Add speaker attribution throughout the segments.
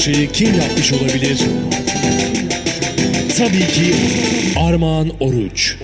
Speaker 1: Parçayı kim yapmış olabilir? Tabii ki Armağan Oruç.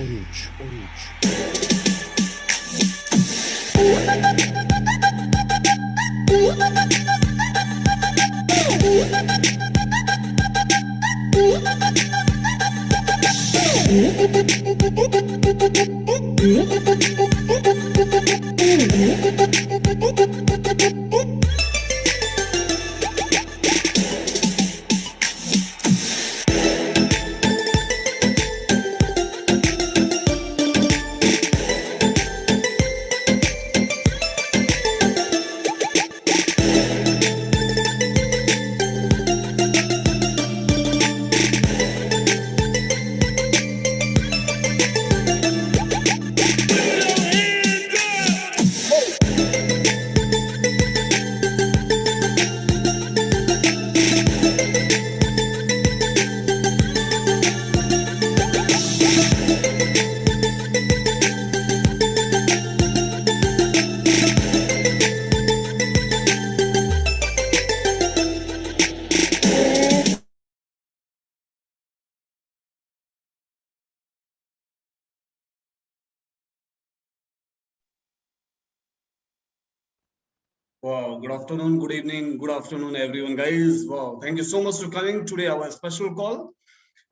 Speaker 2: Wow, good afternoon, good evening, good afternoon, everyone, guys. Wow, thank you so much for coming today, our special call.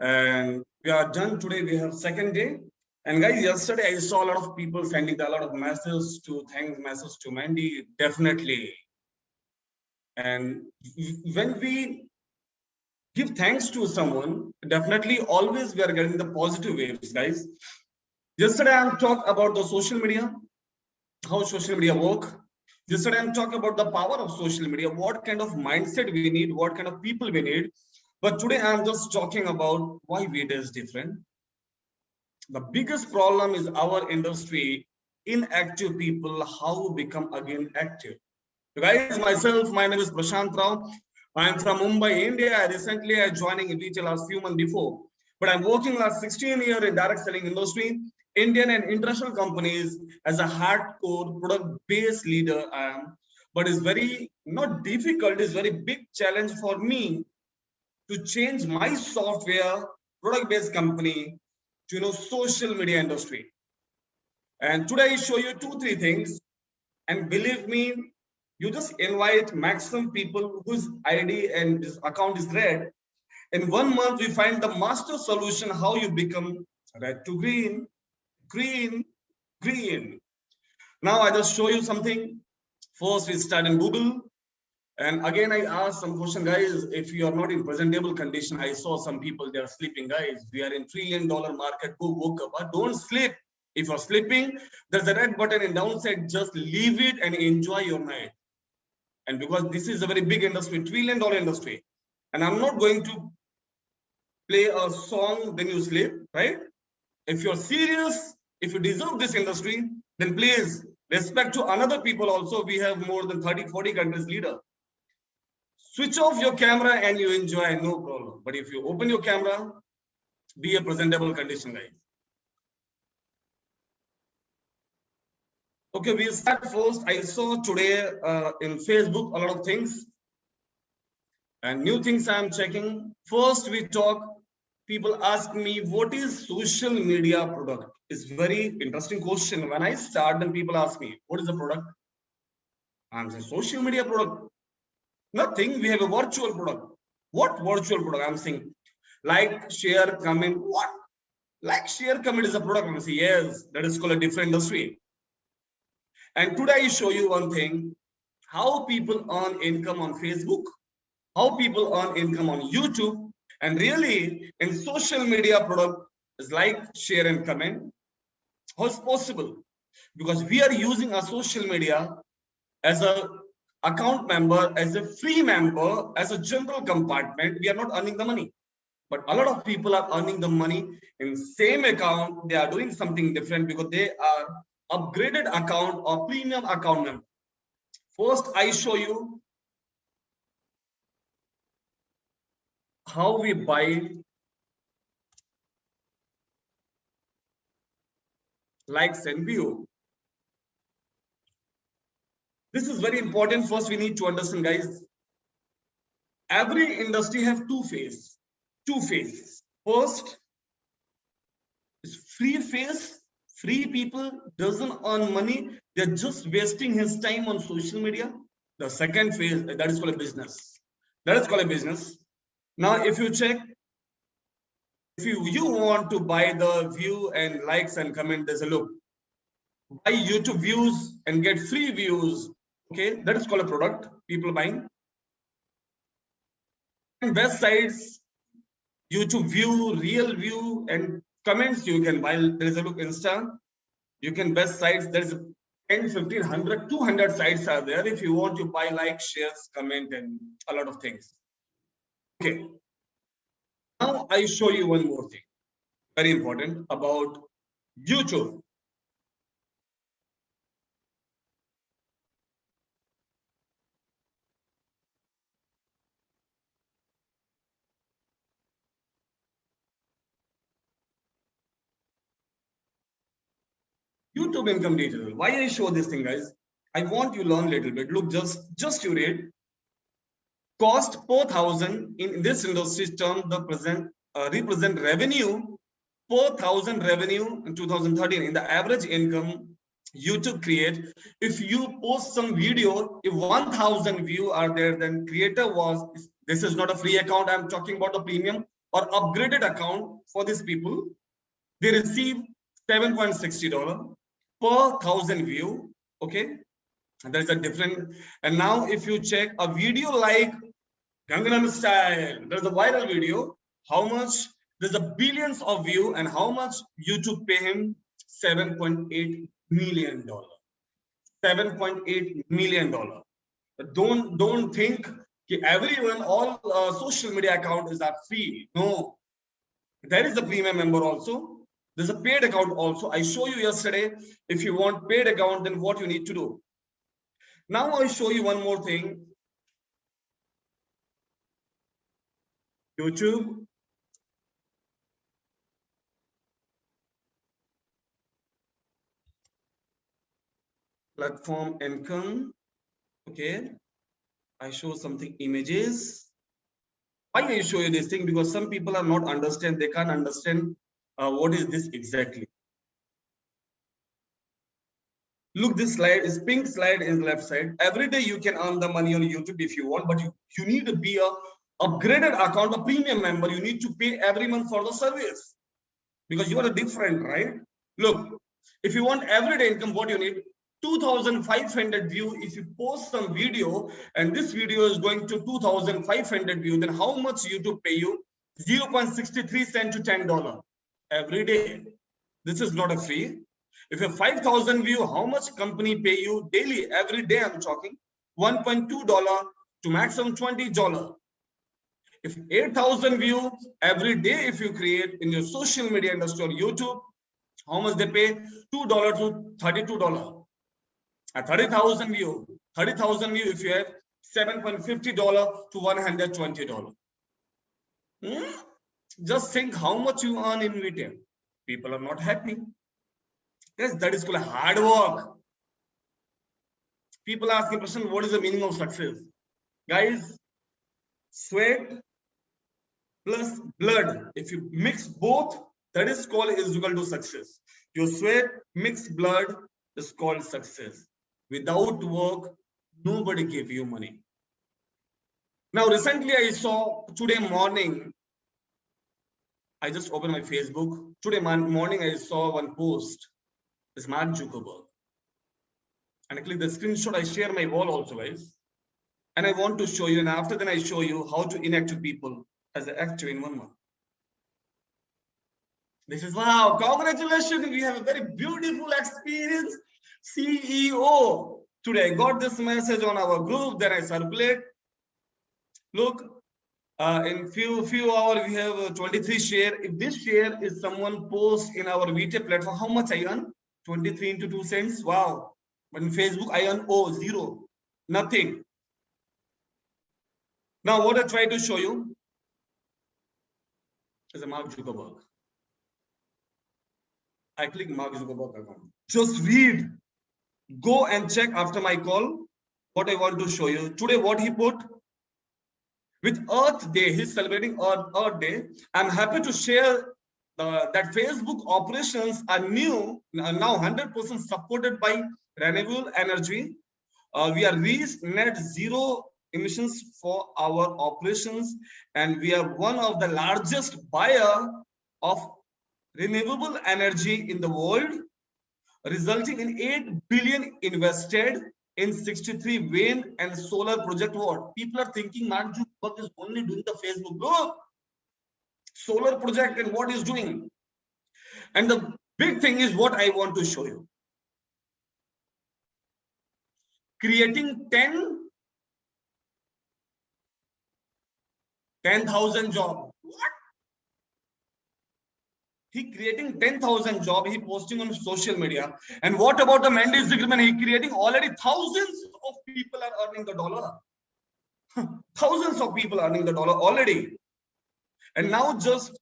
Speaker 2: And we are done today. We have second day. And guys, yesterday I saw a lot of people sending a lot of messages to Mandy, definitely. And when we give thanks to someone, definitely always we are getting the positive waves, guys. Yesterday I'm talking about the social media, how social media work. Yesterday I'm talking about the power of social media, what kind of mindset we need, what kind of people we need. But today I'm just talking about why video is different. The biggest problem is our industry, inactive people, how become again active. So guys, myself, my name is Prashant Rao. I'm from Mumbai, India. Recently I joining in retail last few months before, but I'm working last 16 years in direct selling industry. Indian and international companies as a hardcore product-based leader I am, but it's very not difficult, it's very big challenge for me to change my software product-based company to social media industry. And today I show you 2-3 things, and believe me, you just invite maximum people whose ID and this account is red. In 1 month, we find the master solution how you become red to green. Green. Now I just show you something. First, we start in Google. And again, I ask some question, guys, if you are not in presentable condition, I saw some people, they are sleeping, guys. We are in $1 trillion market, go woke up, but don't sleep. If you're sleeping, there's a red button in downside, just leave it and enjoy your night. And because this is a very big industry, $1 trillion industry, and I'm not going to play a song, then you sleep, right? If you're serious, if you deserve this industry, then please respect to another people also. We have more than 30-40 countries leader. Switch off your camera and you enjoy, no problem. But if you open your camera, be a presentable condition, guys. Okay, we start first. I saw today in Facebook a lot of things and new things I'm checking. First, we talk. People ask me, what is social media product? It's very interesting question. When I start, then people ask me, what is the product? I'm saying social media product. Nothing. We have a virtual product. What virtual product? I'm saying like, share, comment. What? Like, share, comment is a product. I'm saying yes, that is called a different industry. And today I show you one thing, how people earn income on Facebook how people earn income on YouTube, and really in social media product is like, share and comment. How is possible? Because we are using our social media as a account member, as a free member, as a general compartment. We are not earning the money. But a lot of people are earning the money in same account. They are doing something different because they are upgraded account or premium account member. First, I show you how we buy likes and view. This is very important. First, we need to understand, guys. Every industry have two phases. First is free phase. Free people doesn't earn money. They're just wasting his time on social media. The second phase, that is called a business. Now, if you check, if you want to buy the view and likes and comment, there's a look. Buy YouTube views and get free views. Okay, that is called a product. People buying. And best sites, YouTube view, real view, and comments you can buy. There is a look Insta. You can best sites. There is 10, 15, 100, 200 sites are there. If you want to buy like, shares, comment, and a lot of things. Okay. Now I show you one more thing, very important about YouTube. YouTube income detail. Why I show this thing, guys? I want you to learn a little bit. Look, just you read. Cost per thousand in this industry term, the represent revenue per thousand revenue in 2013. In the average income YouTube create, if you post some video, if 1,000 view are there, then creator was, this is not a free account, I'm talking about a premium or upgraded account for these people. They receive $7.60 per 1,000 view. Okay, and there's a different. And now if you check a video like Gangnam Style, there's a viral video, how much, there's a billions of view, and how much YouTube pay him? $7.8 million. $7.8 million. Don't think that everyone, all social media accounts are free. No, there is a premium member also. There's a paid account also. I show you yesterday. If you want paid account, then what you need to do. Now I'll show you one more thing. YouTube. Platform income. Okay. I show something images. Why I show you this thing? Because some people are not understand. They can't understand what is this exactly. Look, this slide is pink slide in the left side. Every day you can earn the money on YouTube if you want, but you need to be a upgraded account, a premium member. You need to pay every month for the service because you are a different, right? Look, if you want everyday income, what you need? 2,500 view. If you post some video and this video is going to 2,500 view, then how much YouTube pay you? 0.63 cent to $10 every day. This is not a free. If you have 5,000 view, how much company pay you daily? Every day I'm talking $1.2 to maximum $20. If 8,000 view every day, if you create in your social media industry or YouTube, how much they pay? $2 to $32. At 30,000 view, if you have $7.50 to $120. Just think how much you earn in retail. People are not happy. Yes, that is called hard work. People ask the question, what is the meaning of success? Guys, sweat plus blood. If you mix both, that is equal to success. Your sweat, mixed blood is called success. Without work, nobody give you money. Now, recently I saw today morning, I just opened my Facebook. Today morning, I saw one post. It's Mark Zuckerberg. And I click the screenshot. I share my wall also, guys. and I want to show you, and after that I show you how to inactive people as an active in 1 month. This is wow, congratulations. We have a very beautiful experience. CEO. Today I got this message on our group, then I circulate. Look, in few hours we have 23 share. If this share is someone post in our VT platform, how much I earn? 23 into 2 cents. Wow. But in Facebook I earn zero, nothing. Now what I try to show you is a Mark Zuckerberg. I click Mark Zuckerberg account. Just read. Go and check after my call what I want to show you. Today what he put with Earth Day, he's celebrating Earth Day. I'm happy to share that Facebook operations are now 100% supported by renewable energy. We are reached net zero emissions for our operations, and we are one of the largest buyer of renewable energy in the world, resulting in 8 billion invested in 63 wind and solar project. What people are thinking, Mark Zuckerberg is only doing the Facebook. Look, solar project and what he's doing. And the big thing is what I want to show you. Creating 10,000 jobs. What? He creating 10,000 jobs. He posting on social media. And what about the Mendes agreement? He creating already thousands of people are earning the dollar. Thousands of people earning the dollar already. And now just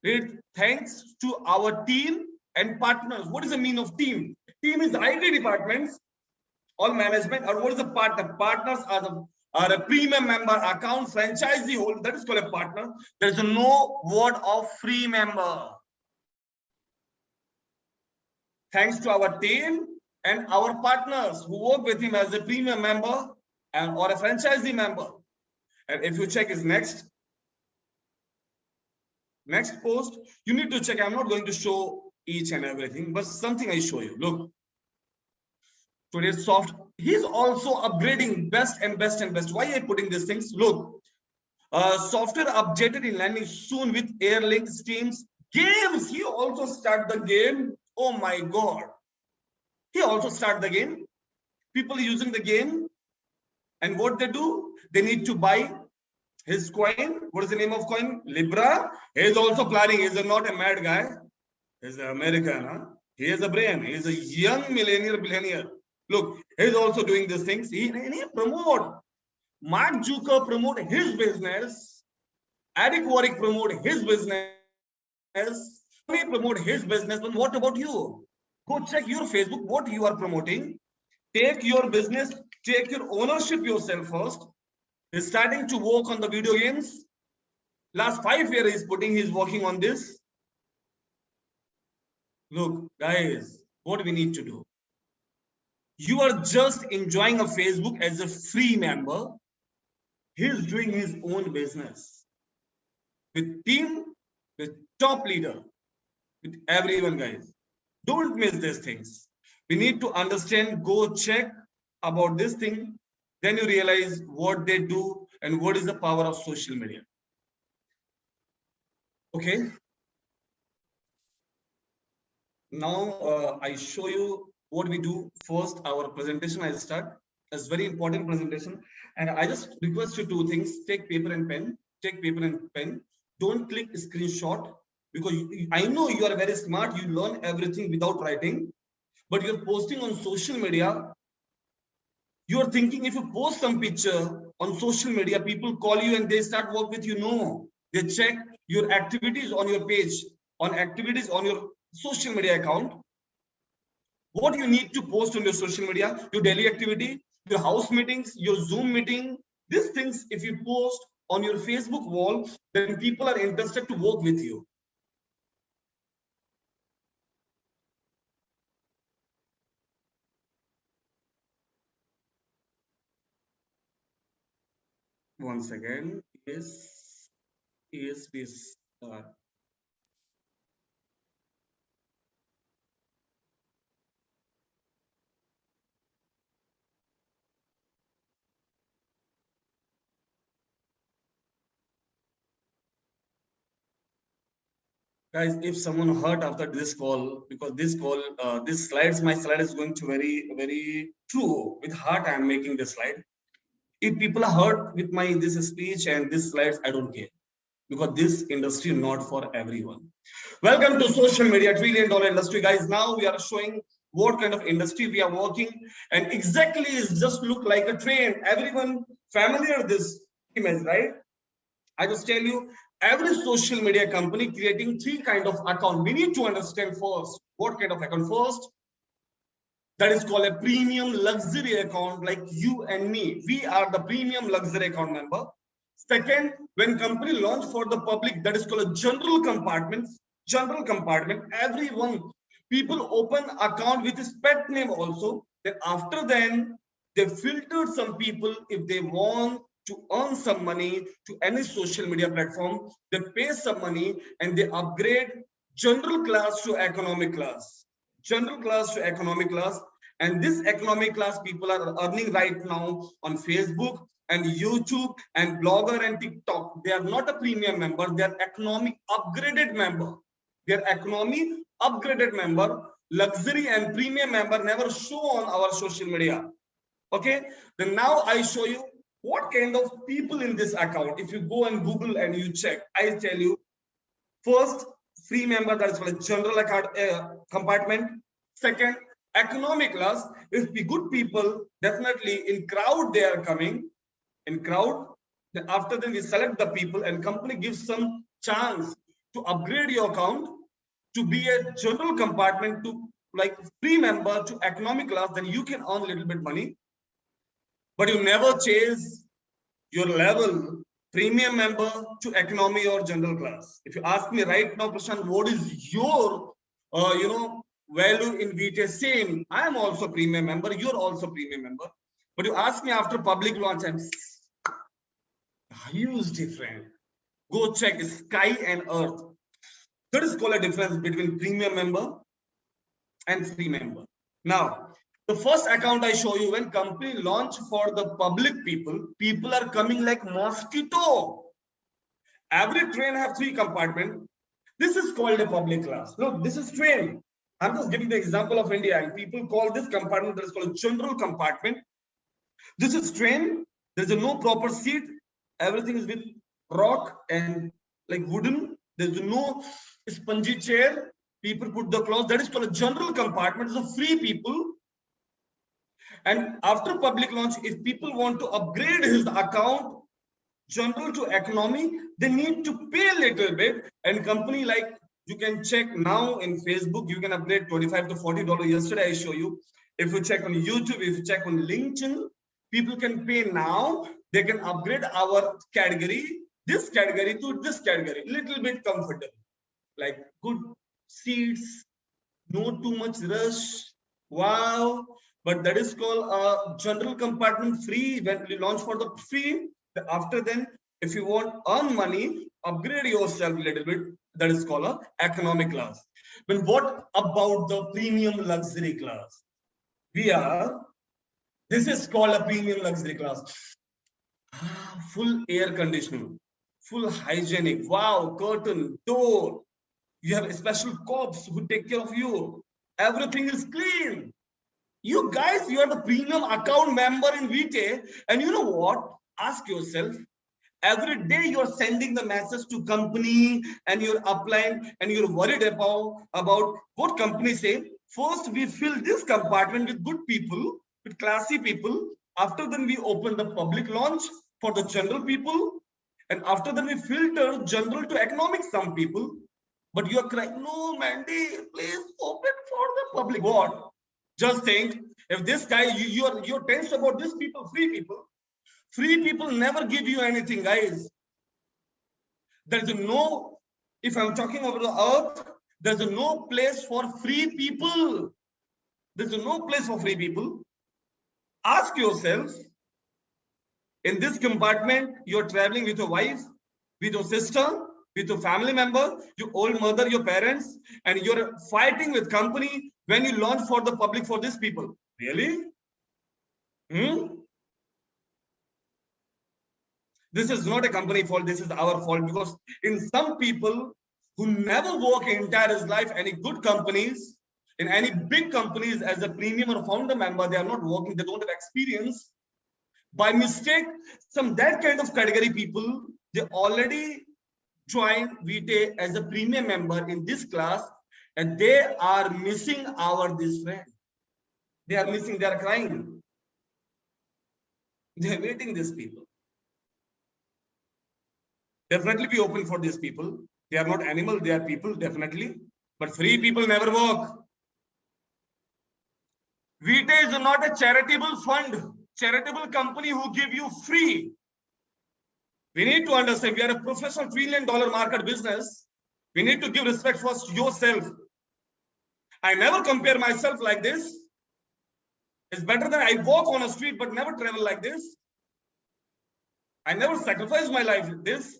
Speaker 2: read, thanks to our team and partners. What is the meaning of team? Team is IT departments, all management, or what is a partner? Partners are a premium member, account, franchisee holder. That is called a partner. There is no word of free member. Thanks to our team and our partners who work with him as a premium member and or a franchisee member. And if you check his next post, you need to check. I'm not going to show each and everything, but something I show you. Look, today's soft. He's also upgrading best and best and best. Why are you putting these things? Look, software updated in landing soon with Airlink Steams. Games. He also start the game. Oh my God. He also start the game. People using the game. And what they do? They need to buy his coin. What is the name of coin? Libra. He is also planning. He is not a mad guy. He's an American. Huh? He has a brain. He is a young billionaire. Look, he's also doing these things. He promote. Mark Zuckerberg promote his business. Eric Warwick promote his business. He promote his business. But what about you? Go check your Facebook, what you are promoting. Take your business, take your ownership yourself first. He's starting to work on the video games. Last 5 years he's working on this. Look, guys, what we need to do. You are just enjoying a Facebook as a free member. He's doing his own business. With team, with top leader, with everyone, guys. Don't miss these things. We need to understand, go check about this thing. Then you realize what they do and what is the power of social media. Okay. Now I show you what we do. First, our presentation I start. It's very important presentation. And I just request you 2 things. Take paper and pen. Take paper and pen. Don't click screenshot. Because I know you are very smart, you learn everything without writing, but you're posting on social media. You're thinking if you post some picture on social media, people call you and they start work with you. No, they check your activities on your page, on activities on your social media account. What you need to post on your social media, your daily activity, your house meetings, your Zoom meeting, these things, if you post on your Facebook wall, then people are interested to work with you. Once again, yes, we start. Guys, if someone hurt after this call, because this call, my slide is going to very true. With heart, I am making this slide. If people are hurt with my this speech and this slides, I don't care, because this industry is not for everyone. Welcome to social media, $1 trillion industry, guys. Now we are showing what kind of industry we are working, and exactly it just look like a train. Everyone familiar this image, right? I just tell you, every social media company creating 3 kind of account. We need to understand first what kind of account. First, that is called a premium luxury account, like you and me. We are the premium luxury account member. Second, when company launch for the public, that is called a general compartment. General compartment, everyone, people open account with his pet name also. Then after then, they filtered some people if they want to earn some money to any social media platform. They pay some money and they upgrade general class to economic class. General class to economic class. And this economic class people are earning right now on Facebook and YouTube and Blogger and TikTok. They are not a premium member, they are economic upgraded member. They are economy upgraded member. Luxury and premium member never show on our social media. Okay, then now I show you what kind of people in this account. If you go and Google and you check, I tell you, first, free member, that is called a general account compartment. Second, economic class. If be good people, definitely in crowd they are coming. In crowd, then after then we select the people and company gives some chance to upgrade your account to be a general compartment to like free member to economic class. Then you can earn a little bit money, but you never chase your level premium member to economy or general class. If you ask me right now, Prashant, what is your value in VT? Same, I am also premium member, you're also premium member. But you ask me after public launch, I'm huge different. Go check sky and earth. That is called a difference between premium member and free member. Now, the first account I show you, when company launch for the public people are coming like mosquito. Every train have 3 compartments. This is called a public class. Look, this is train. I'm just giving the example of India, and people call this compartment that is called a general compartment. This is train. There's no proper seat. Everything is with rock and like wooden. There's no spongy chair. People put the clothes. That is called a general compartment. It's a free people. And after public launch, if people want to upgrade his account general to economy, they need to pay a little bit. And company like, you can check now in Facebook, you can upgrade $25 to $40. Yesterday I show you. If you check on YouTube, if you check on LinkedIn, people can pay now. They can upgrade our category, this category to this category, little bit comfortable, like good seats, no too much rush. Wow. But that is called a general compartment free. When we launch for the free, after then, if you want earn money, upgrade yourself a little bit, that is called a economic class. But what about the premium luxury class? This is called a premium luxury class. Full air conditioning, full hygienic, wow, curtain, door. You have special cops who take care of you. Everything is clean. You guys, you are the premium account member in VT, and you know what? Ask yourself, every day you're sending the message to company and you're applying and you're worried about what company say. First, we fill this compartment with good people, with classy people. After then, we open the public launch for the general people. And after then, we filter general to economic some people. But you're crying, no, Mandy, please open for the public. What? Just think, if this guy, you're tense about these people, free people never give you anything, guys. There's no, if I'm talking about the earth, there's no place for free people. There's no place for free people. Ask yourself, in this compartment, you're traveling with your wife, with your sister, with your family member, your old mother, your parents, and you're fighting with company when you launch for the public for these people. Really? This is not a company fault, this is our fault, because in some people who never work in entire his life any good companies, in any big companies as a premium or founder member, they are not working, they don't have experience. By mistake, some that kind of category people, they already joined VTE as a premium member in this class, and they are missing this friend. They are missing, they are crying. They are waiting, these people. Definitely be open for these people. They are not animal, they are people, definitely. But free people never work. VTE is not a charitable fund, charitable company who give you free. We need to understand we are a professional $1 trillion market business. We need to give respect first to yourself. I never compare myself like this. It's better than I walk on a street but never travel like this. I never sacrifice my life like this.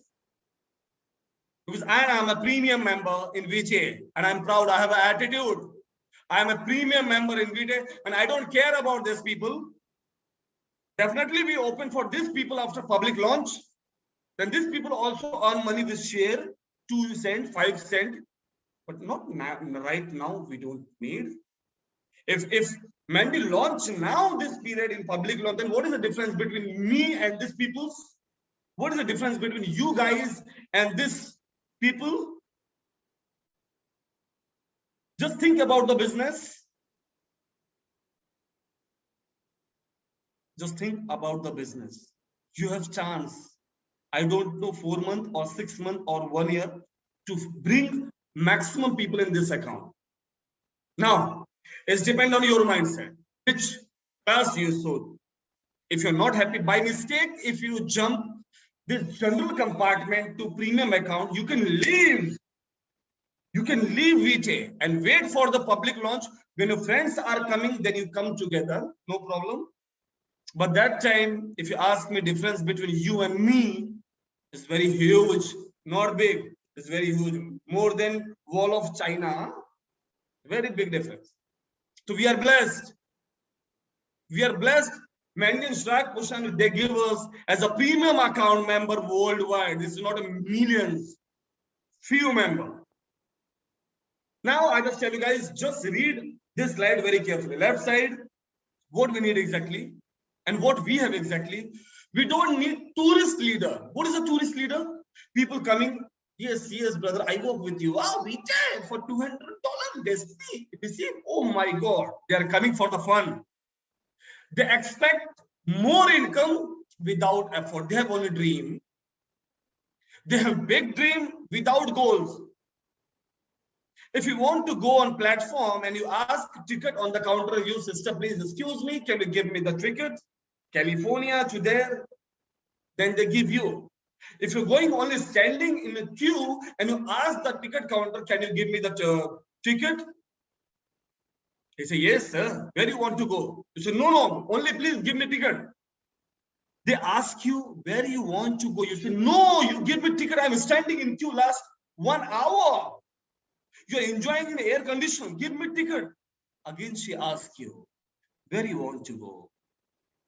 Speaker 2: Because I am a premium member in VTE and I'm proud. I have an attitude. I am a premium member in VTE and I don't care about these people. Definitely be open for these people after public launch. Then these people also earn money with share, 2 cents, 5 cents, but not now, right now. We don't need. If Mandy launch now this period in public launch, then what is the difference between me and these people? What is the difference between you guys and this people? Just think about the business. Just think about the business. You have chance. I don't know 4 months or 6 months or 1 year to bring maximum people in this account. Now, it's depend on your mindset, which class you sold. If you're not happy by mistake, if you jump this general compartment to premium account, you can leave. You can leave VTE and wait for the public launch. When your friends are coming, then you come together, no problem. But that time, if you ask me difference between you and me, it's very huge, not big. It's very huge, more than wall of China. Very big difference. So we are blessed. We are blessed. Mandy and Shrak Pushan, they give us as a premium account member worldwide. This is not a millions, few member. Now I just tell you guys, just read this slide very carefully. Left side, what we need exactly, and what we have exactly. We don't need tourist leader. What is a tourist leader? People coming, yes, brother, I work with you. Oh, we did for $200. They see, oh my God, they are coming for the fun. They expect more income without effort. They have only dream. They have big dream without goals. If you want to go on platform and you ask ticket on the counter, you sister, please excuse me, can you give me the ticket? California to there, then they give you. If you're going only standing in a queue and you ask the ticket counter, can you give me the ticket? He say, yes, sir. Where do you want to go? You say, no, only please give me ticket. They ask you, where you want to go? You say, no, you give me ticket. I'm standing in queue last 1 hour. You're enjoying in air condition. Give me ticket. Again, she asks you, where you want to go?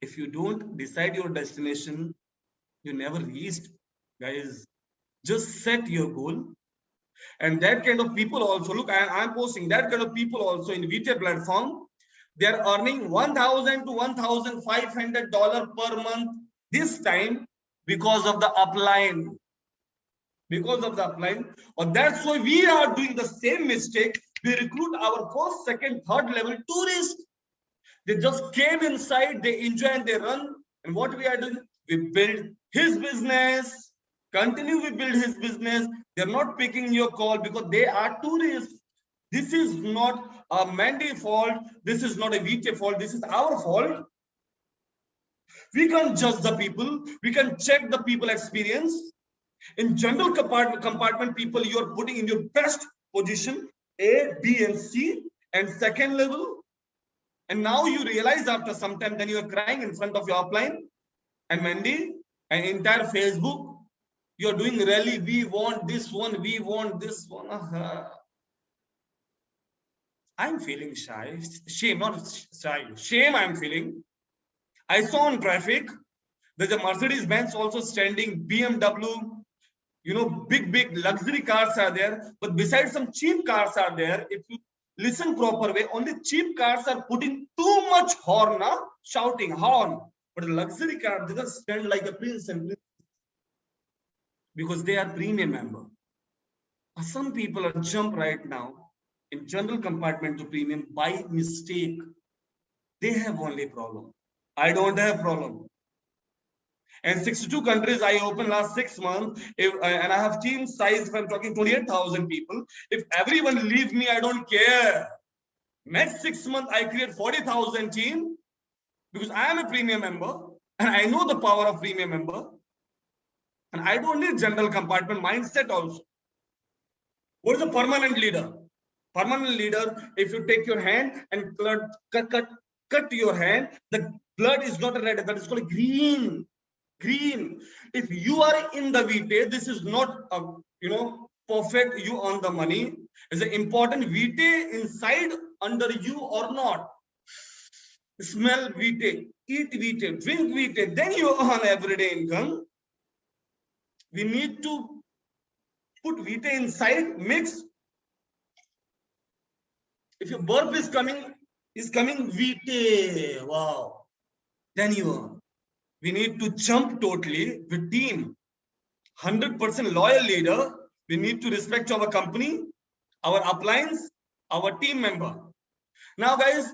Speaker 2: If you don't decide your destination, you never reached. Guys, just set your goal. And that kind of people also, look, I'm posting that kind of people also in VTE platform. They are earning $1,000 to $1,500 per month this time because of the upline. Because of the upline. Or that's why we are doing the same mistake. We recruit our first, second, third level tourists. They just came inside, they enjoy and they run. And what we are doing? We build his business. Continue, we build his business. They're not picking your call because they are tourists. This is not a Mandy fault. This is not a VTE fault. This is our fault. We can't judge the people. We can check the people experience. In general compartment people, you are putting in your best position, A, B, and C, and second level. And now you realize after some time, then you are crying in front of your upline and Mandy and entire Facebook. You're doing rally, we want this one, we want this one. I'm feeling shy. Shame, not shy. Shame I'm feeling. I saw on traffic, there's a Mercedes-Benz also standing, BMW, big luxury cars are there, but besides some cheap cars are there. If you listen proper way, only cheap cars are putting too much horn, shouting horn. But the luxury car doesn't stand like a prince and princess because they are premium member. Some people are jump right now in general compartment to premium by mistake. They have only problem. I don't have problem. And 62 countries I opened last 6 months, and I have team size, if I'm talking 28,000 people. If everyone leave me, I don't care. Next 6 months, I create 40,000 team because I am a premium member and I know the power of premium member. And I don't need general compartment mindset also. What is a permanent leader? Permanent leader, if you take your hand and cut your hand, the blood is not red, that is called green. Green. If you are in the vitae, this is not a perfect you on the money. It's an important vitae inside under you or not. Smell vitae, eat vitae, drink vitae, then you earn everyday income. We need to put vitae inside, mix. If your burp is coming vitae, wow, then you earn. We need to jump totally with team. 100% loyal leader. We need to respect our company, our uplines, our team member. Now, guys,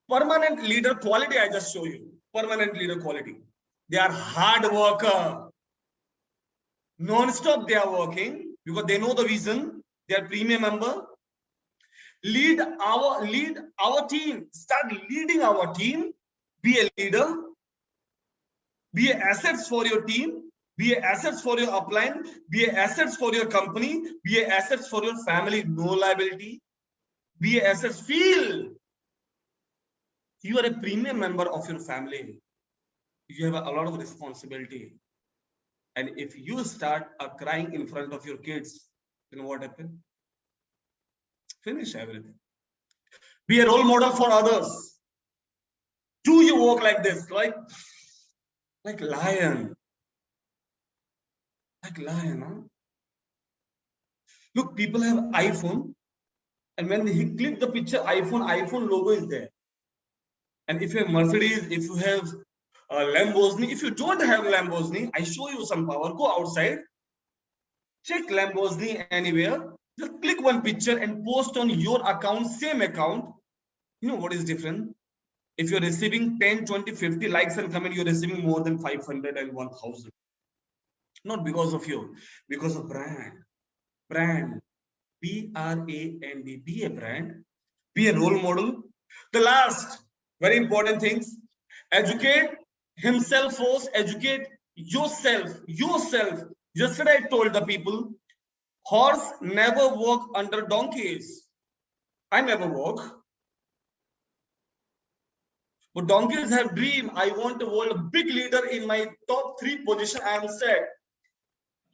Speaker 2: permanent leader quality, I just show you. Permanent leader quality. They are hard worker. Non-stop they are working because they know the vision. They are premium member. Lead our team. Start leading our team. Be a leader. Be assets for your team, be assets for your upline, be assets for your company, be assets for your family, no liability, be assets. Feel you are a premium member of your family. You have a lot of responsibility. And if you start crying in front of your kids, then what happens? Finish everything. Be a role model for others. Do you work like this? Like lion. Like lion, huh? Look, people have iPhone, and when he click the picture, iPhone logo is there. And if you have Mercedes, if you have Lamborghini, if you don't have Lamborghini, I show you some power. Go outside, check Lamborghini anywhere. Just click one picture and post on your account, same account. You know what is different? If you're receiving 10, 20, 50 likes and comment, you're receiving more than 500 and 1,000. Not because of you, because of brand. Brand. B-R-A-N-D. Be a brand. Be a role model. The last, very important things. Educate himself first. Educate yourself. Yesterday I told the people, horse never walk under donkeys. I never walk. But donkeys have dream. I want to hold a big leader in my top 3 position. I am set.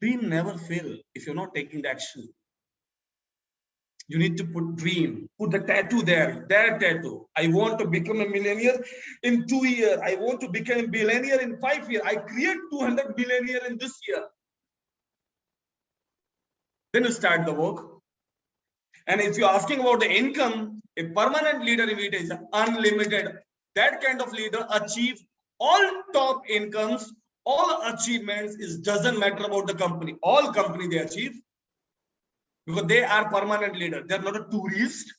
Speaker 2: Dream never fail if you're not taking the action. You need to put dream. Put the tattoo there. Their tattoo. I want to become a millionaire in 2 years. I want to become a billionaire in 5 years. I create 200 billionaire in this year. Then you start the work. And if you're asking about the income, a permanent leader in it is unlimited. That kind of leader achieve all top incomes, all achievements. It doesn't matter about the company. All company they achieve because they are permanent leader. They're not a tourist.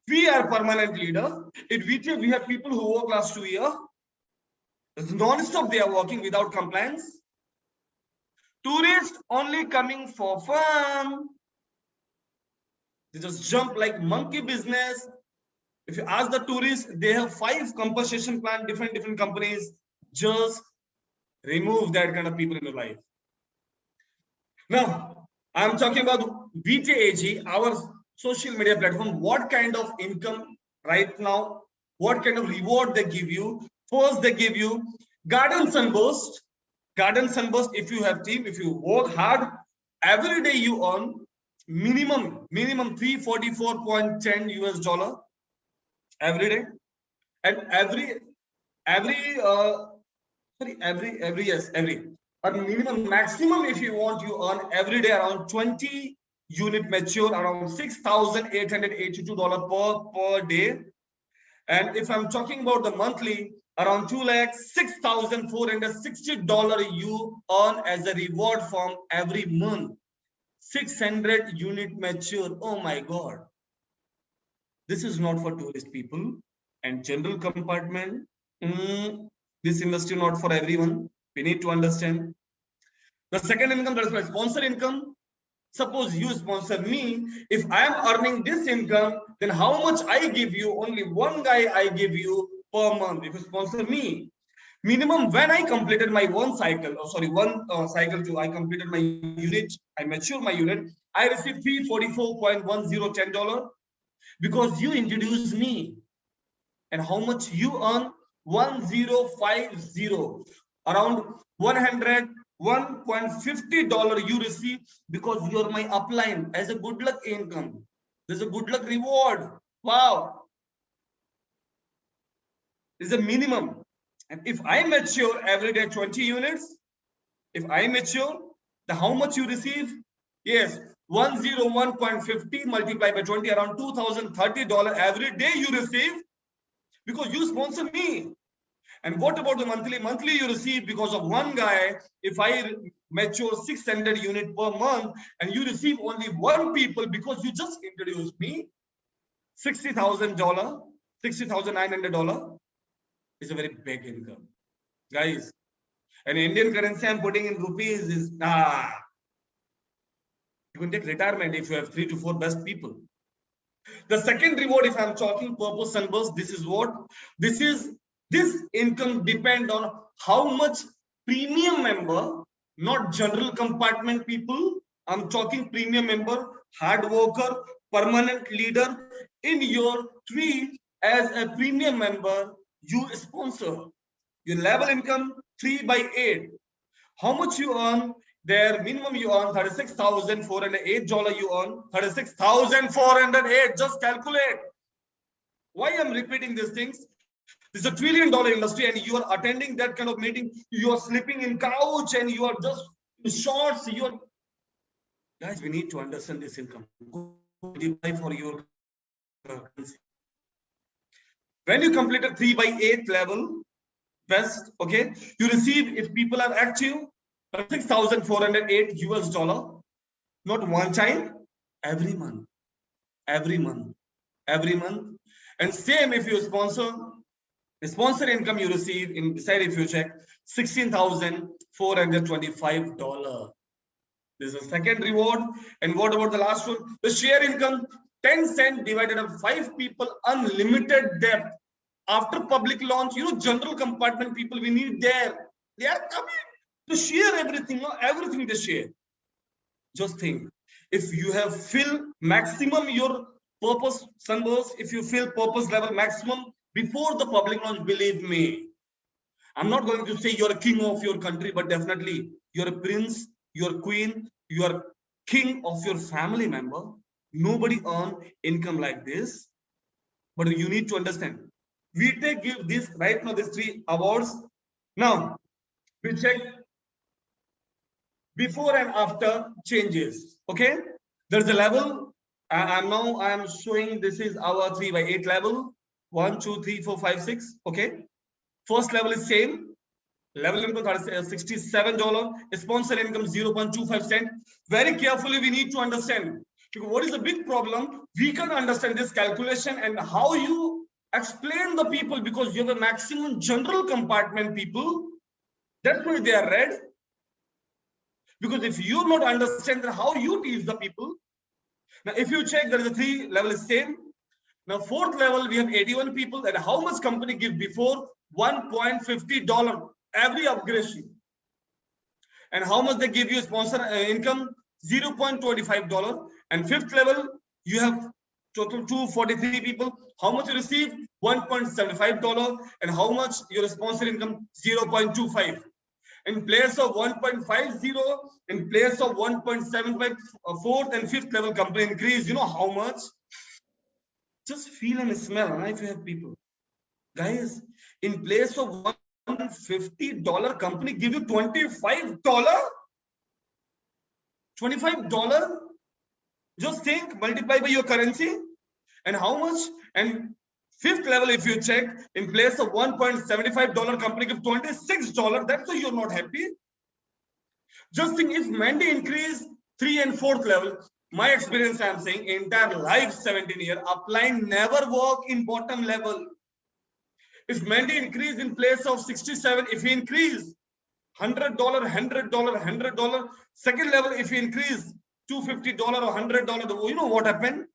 Speaker 2: We are permanent leader. In VTF, we have people who work last 2 years. Non-stop they are working without compliance. Tourists only coming for fun. They just jump like monkey business. If you ask the tourists, they have 5 compensation plan, different companies. Just remove that kind of people in your life. Now, I'm talking about VTAG, our social media platform. What kind of income right now? What kind of reward they give you? First, they give you Garden Sunburst. Garden Sunburst, if you have team, if you work hard, every day you earn minimum $344.10 US every day. And every or minimum, maximum if you want, you earn every day around 20 unit mature, around $6,882 per day. And if I'm talking about the monthly, around $2,06,460 you earn as a reward from every month. 600 unit mature. Oh my God. This is not for tourist people and general compartment. This industry not for everyone. We need to understand. The second income, that is my sponsor income. Suppose you sponsor me. If I am earning this income, then how much I give you? Only one guy I give you per month. If you sponsor me, minimum when I completed my one cycle, cycle two, I completed my unit, I mature my unit, I received $344.10 because you introduced me. And how much you earn? 1050, around $101.50 you receive because you're my upline as a good luck income. There's a good luck reward. Wow. This is a minimum. And if I mature every day 20 units, if I mature, the how much you receive? Yes, 101.50 multiplied by 20, around $2,030 every day you receive because you sponsor me. And what about the monthly? Monthly you receive because of one guy. If I mature 600 units per month and you receive only one people because you just introduced me, $60,000, $60,900 is a very big income, guys. And Indian currency I'm putting in rupees is you can take retirement if you have 3 to 4 best people. The second reward, if I'm talking purpose sunburst, this is what this income depend on how much premium member, not general compartment people. I'm talking premium member, hard worker, permanent leader in your tree. As a premium member, you sponsor. Your level income 3/8. How much you earn? There minimum you earn $36,408. You earn $36,408. Just calculate. Why I'm repeating these things? This is $1 trillion industry, and you are attending that kind of meeting. You are sleeping in couch, and you are just in shorts. You are, guys. We need to understand this income. For your when you complete a 3/8 level, best, okay, you receive, if people are active, $6,408 US, not one time, every month, every month, every month. And same if you sponsor, the sponsor income you receive inside, if you check, $16,425. This is the second reward. And what about the last one? The share income, 10 cents divided on 5 people, unlimited depth. After public launch, general compartment people we need there. They are coming to share everything, everything they share. Just think, if you have filled maximum your purpose sunburst, if you fill purpose level maximum before the public launch, believe me, I'm not going to say you're a king of your country, but definitely you're a prince, you're a queen, you're king of your family member. Nobody earn income like this. But you need to understand, VTech give this right now, these 3 awards. Now we check before and after changes. Okay, there's a level. I am showing this is our 3/8 level. 1, 2, 3, 4, 5, 6. Okay, first level is same. Level income $67. Sponsor income 0.25 cent. Very carefully we need to understand, because what is the big problem? We can understand this calculation and how you explain the people, because you have a maximum general compartment people. That's why they are red. Because if you not understand how you teach the people. Now, if you check, there is a 3 level is same. Now, 4th level, we have 81 people. And how much company give before? $1.50 every upgradation. And how much they give you sponsor income? $0.25. And 5th level, you have total 243 people. How much you receive? $1.75. And how much your sponsor income? 0.25. In place of 1.50, in place of 1.75, 4th and 5th level company increase. You know how much? Just feel and smell, if you have people. Guys, in place of $150 company give you $25? $25? Just think, multiply by your currency, and how much? And fifth level, if you check, in place of $1.75 company give $26. That's why you're not happy. Just think, if Mandy increase 3 and 4th level, my experience, I'm saying, entire life 17 years, upline never work in bottom level. If Mandy increase in place of 67, if he increase $100, $100, second level, if he increase $250 or $100, you know what happened?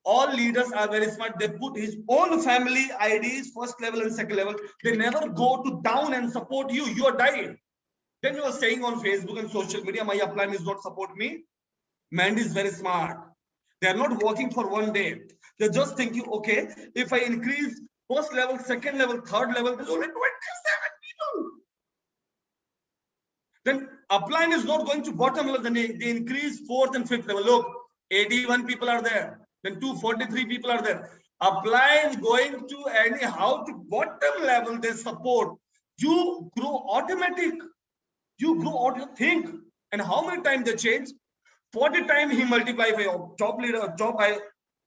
Speaker 2: All leaders are very smart. They put his own family IDs, first level and second level. They never go to down and support you. You are dying. Then you are saying on Facebook and social media, my upline is not support me. Mandy is very smart. They are not working for one day. They're just thinking, okay, if I increase first level, second level, third level, there's only 27 people. Then upline is not going to bottom level. Then they increase 4th and 5th level. Look, 81 people are there. Then 243 people are there. Upline going to anyhow to bottom level, they support. You grow automatic. You grow auto. Think. And how many times they change? 40 times he multiply by top leader, top high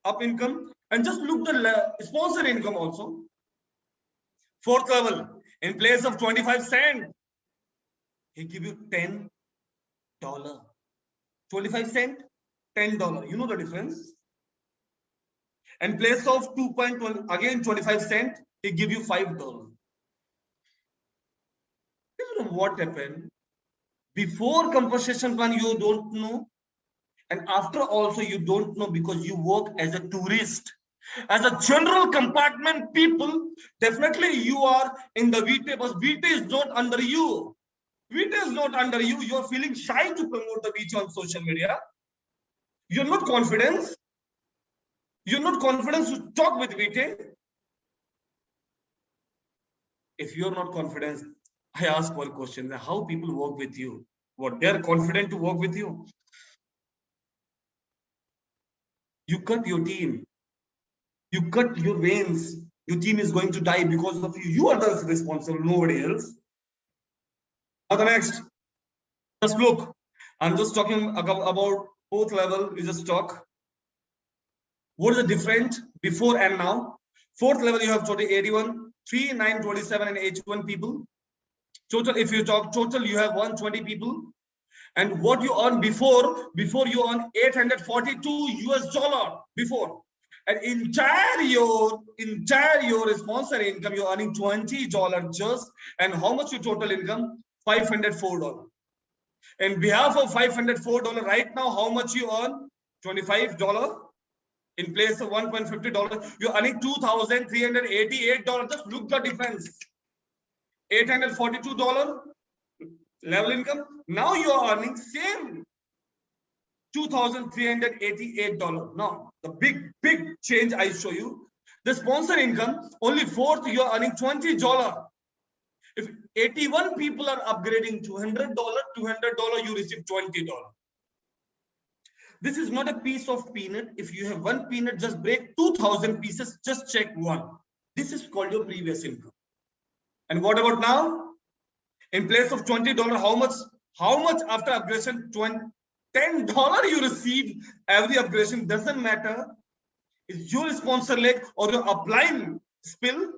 Speaker 2: up income. And just look the sponsor income also. 4th level, in place of 25 cents, he give you $10. 25 cents, $10. You know the difference? In place of 2.1, again 25 cents, he give you $5. You know what happened? Before compensation plan, you don't know. And after also, you don't know because you work as a tourist. As a general compartment people, definitely you are in the VT, but VT is not under you. VT is not under you. You are feeling shy to promote the VT on social media. You're not confident. You're not confident to talk with VT. If you're not confident, I ask one question: how people work with you? What, they're confident to work with you? You cut your team. You cut your veins. Your team is going to die because of you. You are the responsible, nobody else. Now the next, just look. I'm just talking about 4th level. We just talk. What is the difference before and now? 4th level, you have total 81, 3, 9, 27, and 81 people. Total, if you talk total, you have 120 people. And what you earn before you earn $842 before. And entire your sponsor income, you're earning $20 just. And how much your total income? $504. In behalf of $504, right now, how much you earn? $25. In place of $1.50, you're earning $2,388. Just look the difference. $842 level income. Now you are earning same $2,388. Now the big change I show you. The sponsor income, only 4th, you are earning $20. If 81 people are upgrading to $100, you receive $20. This is not a piece of peanut. If you have one peanut, just break 2,000 pieces. Just check one. This is called your previous income. And what about now? In place of $20, how much after upgradation? $10 you receive. Every upgradation doesn't matter. It's your sponsor leg or your upline spill.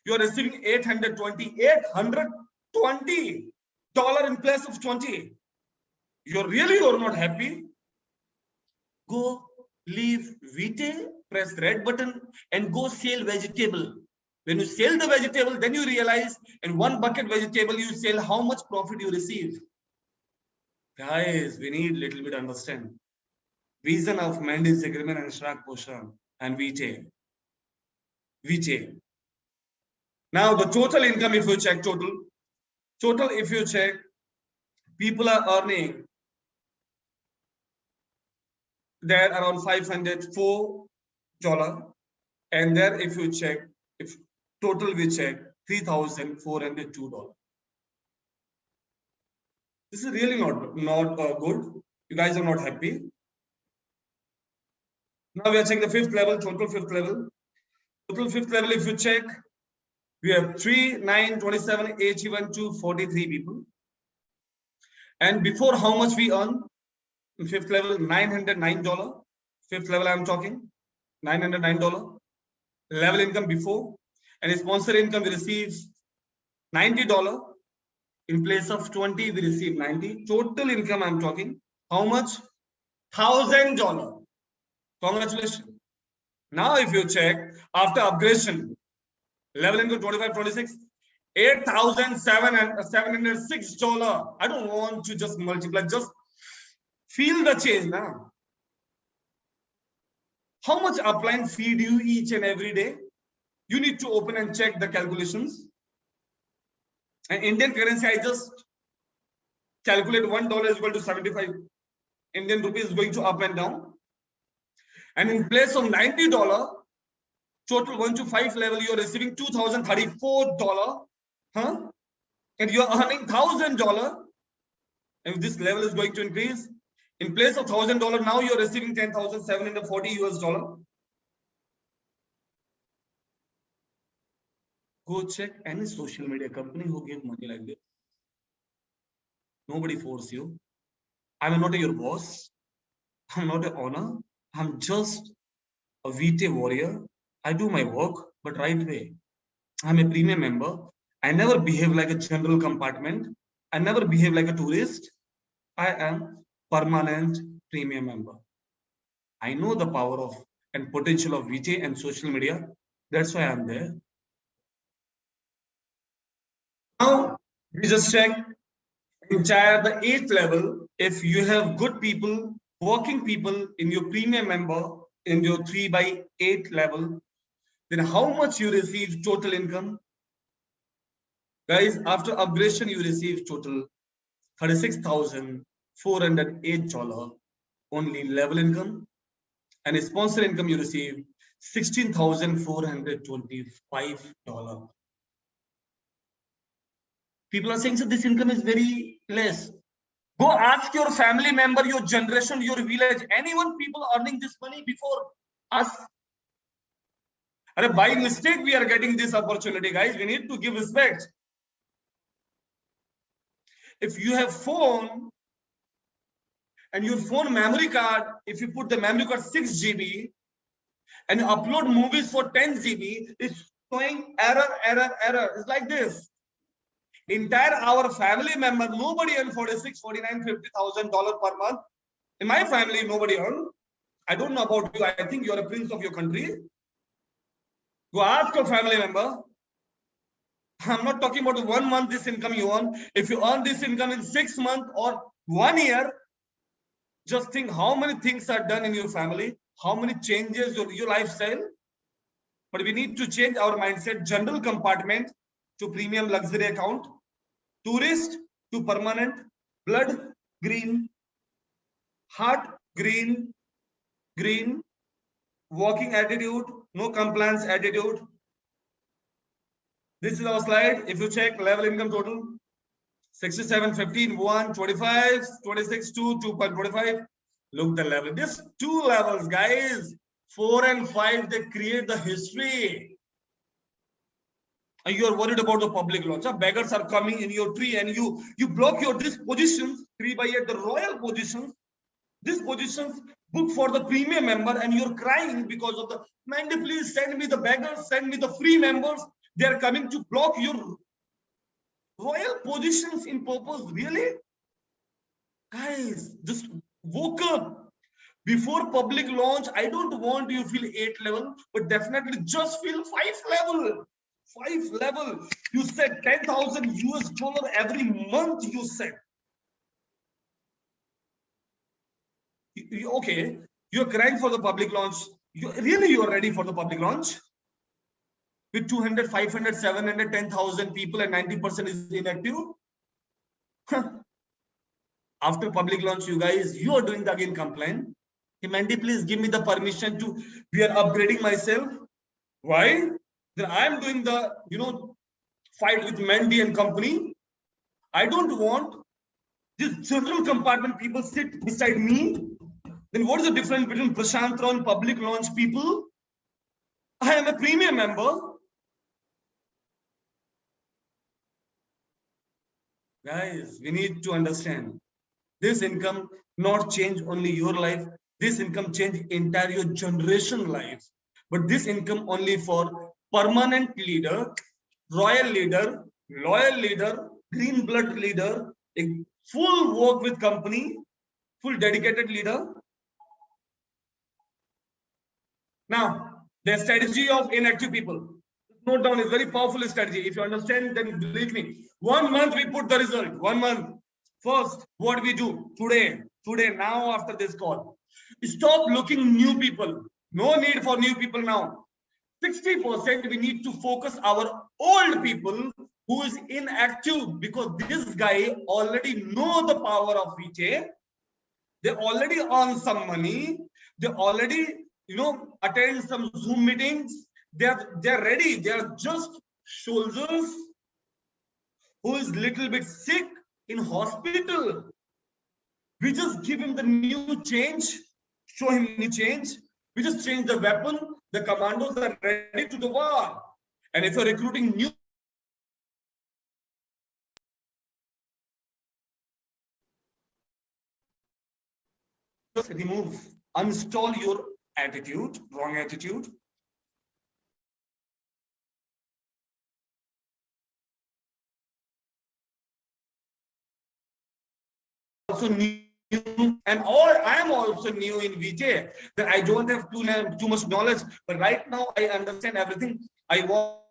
Speaker 2: You are receiving $820 in place of 20. You're not happy. Go leave VT, press red button and go sell vegetable. When you sell the vegetable, then you realize in one bucket vegetable you sell how much profit you receive. Guys, we need little bit understand. Vision of Mandy's agreement and Shrag Poshan and VT. Now the total income, if you check total, if you check, people are earning there around $504, and there if you check, if total we check $3,402. This is really not good. You guys are not happy. Now we are checking the 5th level, total 5th level. Total 5th level, if you check, We have 3, 9, 27, 81 to 43 people. And before, how much we earn? In fifth level, $909. Fifth level, I'm talking $909 level income before, and sponsor income we receive $90. In place of 20, we receive 90. Total income I'm talking how much? $1,000. Congratulations. Now, if you check after upgradation, level income 25, 26, $8,706. I don't want to just multiply, just feel the change now. How much upline fee do you each and every day? You need to open and check the calculations. And Indian currency, I just calculate $1 is equal to 75 Indian rupees going to up and down. And in place of $90, total 1 to 5 level, you're receiving $2,034. And you're earning $1,000. And this level is going to increase. In place of $1,000, now you're receiving $10,740 US. Go check any social media company who give money like this. Nobody force you. I'm not your boss. I'm not an owner. I'm just a VT warrior. I do my work, but right way. I'm a premium member. I never behave like a general compartment. I never behave like a tourist. I am permanent premium member. I know the power of and potential of VT and social media. That's why I'm there. Now, we just check entire the 8th level. If you have good people, working people in your premium member, in your 3/8 level, then how much you receive total income? Guys, after upgradation, you receive total $36,408 only level income. And sponsor income, you receive $16,425. People are saying, so this income is very less. Go ask your family member, your generation, your village, anyone people earning this money before us. And by mistake, we are getting this opportunity, guys. We need to give respect. If you have phone and your phone memory card, if you put the memory card 6 GB and you upload movies for 10 GB, it's showing error. It's like this. Entire our family member, nobody earn $46,000, $49,000, $50,000 per month. In my family, nobody earn. I don't know about you. I think you're a prince of your country. Go ask your family member. I'm not talking about 1 month this income you earn. If you earn this income in 6 months or 1 year, just think how many things are done in your family, how many changes your lifestyle. But we need to change our mindset. General compartment to premium luxury account, tourist to permanent, blood green, heart green, walking attitude, no compliance attitude. This is our slide. If you check level income total, 67, 15, 1, 25, 26, 2, 2.25. Look the level. This 2 levels, guys. 4 and 5, they create the history. And you are worried about the public launch. Beggars are coming in your tree and you block your this positions, 3/8, the royal positions. These positions book for the premium member and you're crying because of the, man, please send me the beggars, send me the free members. They're coming to block your royal positions in purpose. Really? Guys, just woke up. Before public launch, I don't want you to feel 8 level, but definitely just feel 5 level. 5 level. You said $10,000 US every month, you said. Okay, you're crying for the public launch. You are ready for the public launch? With 200, 500, 700, 10,000 people and 90% is inactive? After public launch, you guys, you are doing the again complaint. Hey, Mandy, please give me the permission to, we are upgrading myself. Why? Then I'm doing the, fight with Mandy and company. I don't want this general compartment people sit beside me. Then what is the difference between Prashant Rao and public launch people? I am a premium member. Guys, we need to understand this income not change only your life. This income change entire your generation life. But this income only for permanent leader, royal leader, loyal leader, green blood leader, a full work with company, full dedicated leader. Now, the strategy of inactive people. Note down is very powerful strategy. If you understand, then believe me. 1 month we put the result. 1 month. First, what we do today, now after this call, stop looking new people. No need for new people now. 60% we need to focus our old people who is inactive, because this guy already know the power of VJ. They already earn some money. They already, attend some Zoom meetings. They're ready. They are just soldiers who is little bit sick in hospital. We just give him the new change, show him new change. We just change the weapon. The commandos are ready to the war. And if you're recruiting new, just remove, uninstall your attitude, wrong attitude. Also new, and I am also new in VJ. That I don't have too much knowledge, but right now I understand everything. I want.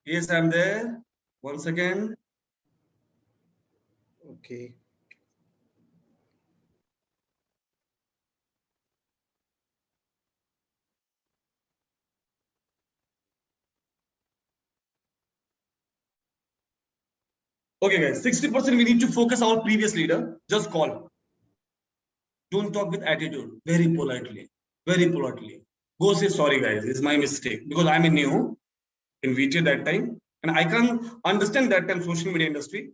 Speaker 2: Yes, I'm there. Once again.
Speaker 3: Okay.
Speaker 2: Okay, guys, 60% we need to focus our previous leader. Just call. Don't talk with attitude. Very politely. Very politely. Go say sorry, guys. It's my mistake, because I'm new in VJ that time, and I can't understand that time social media industry.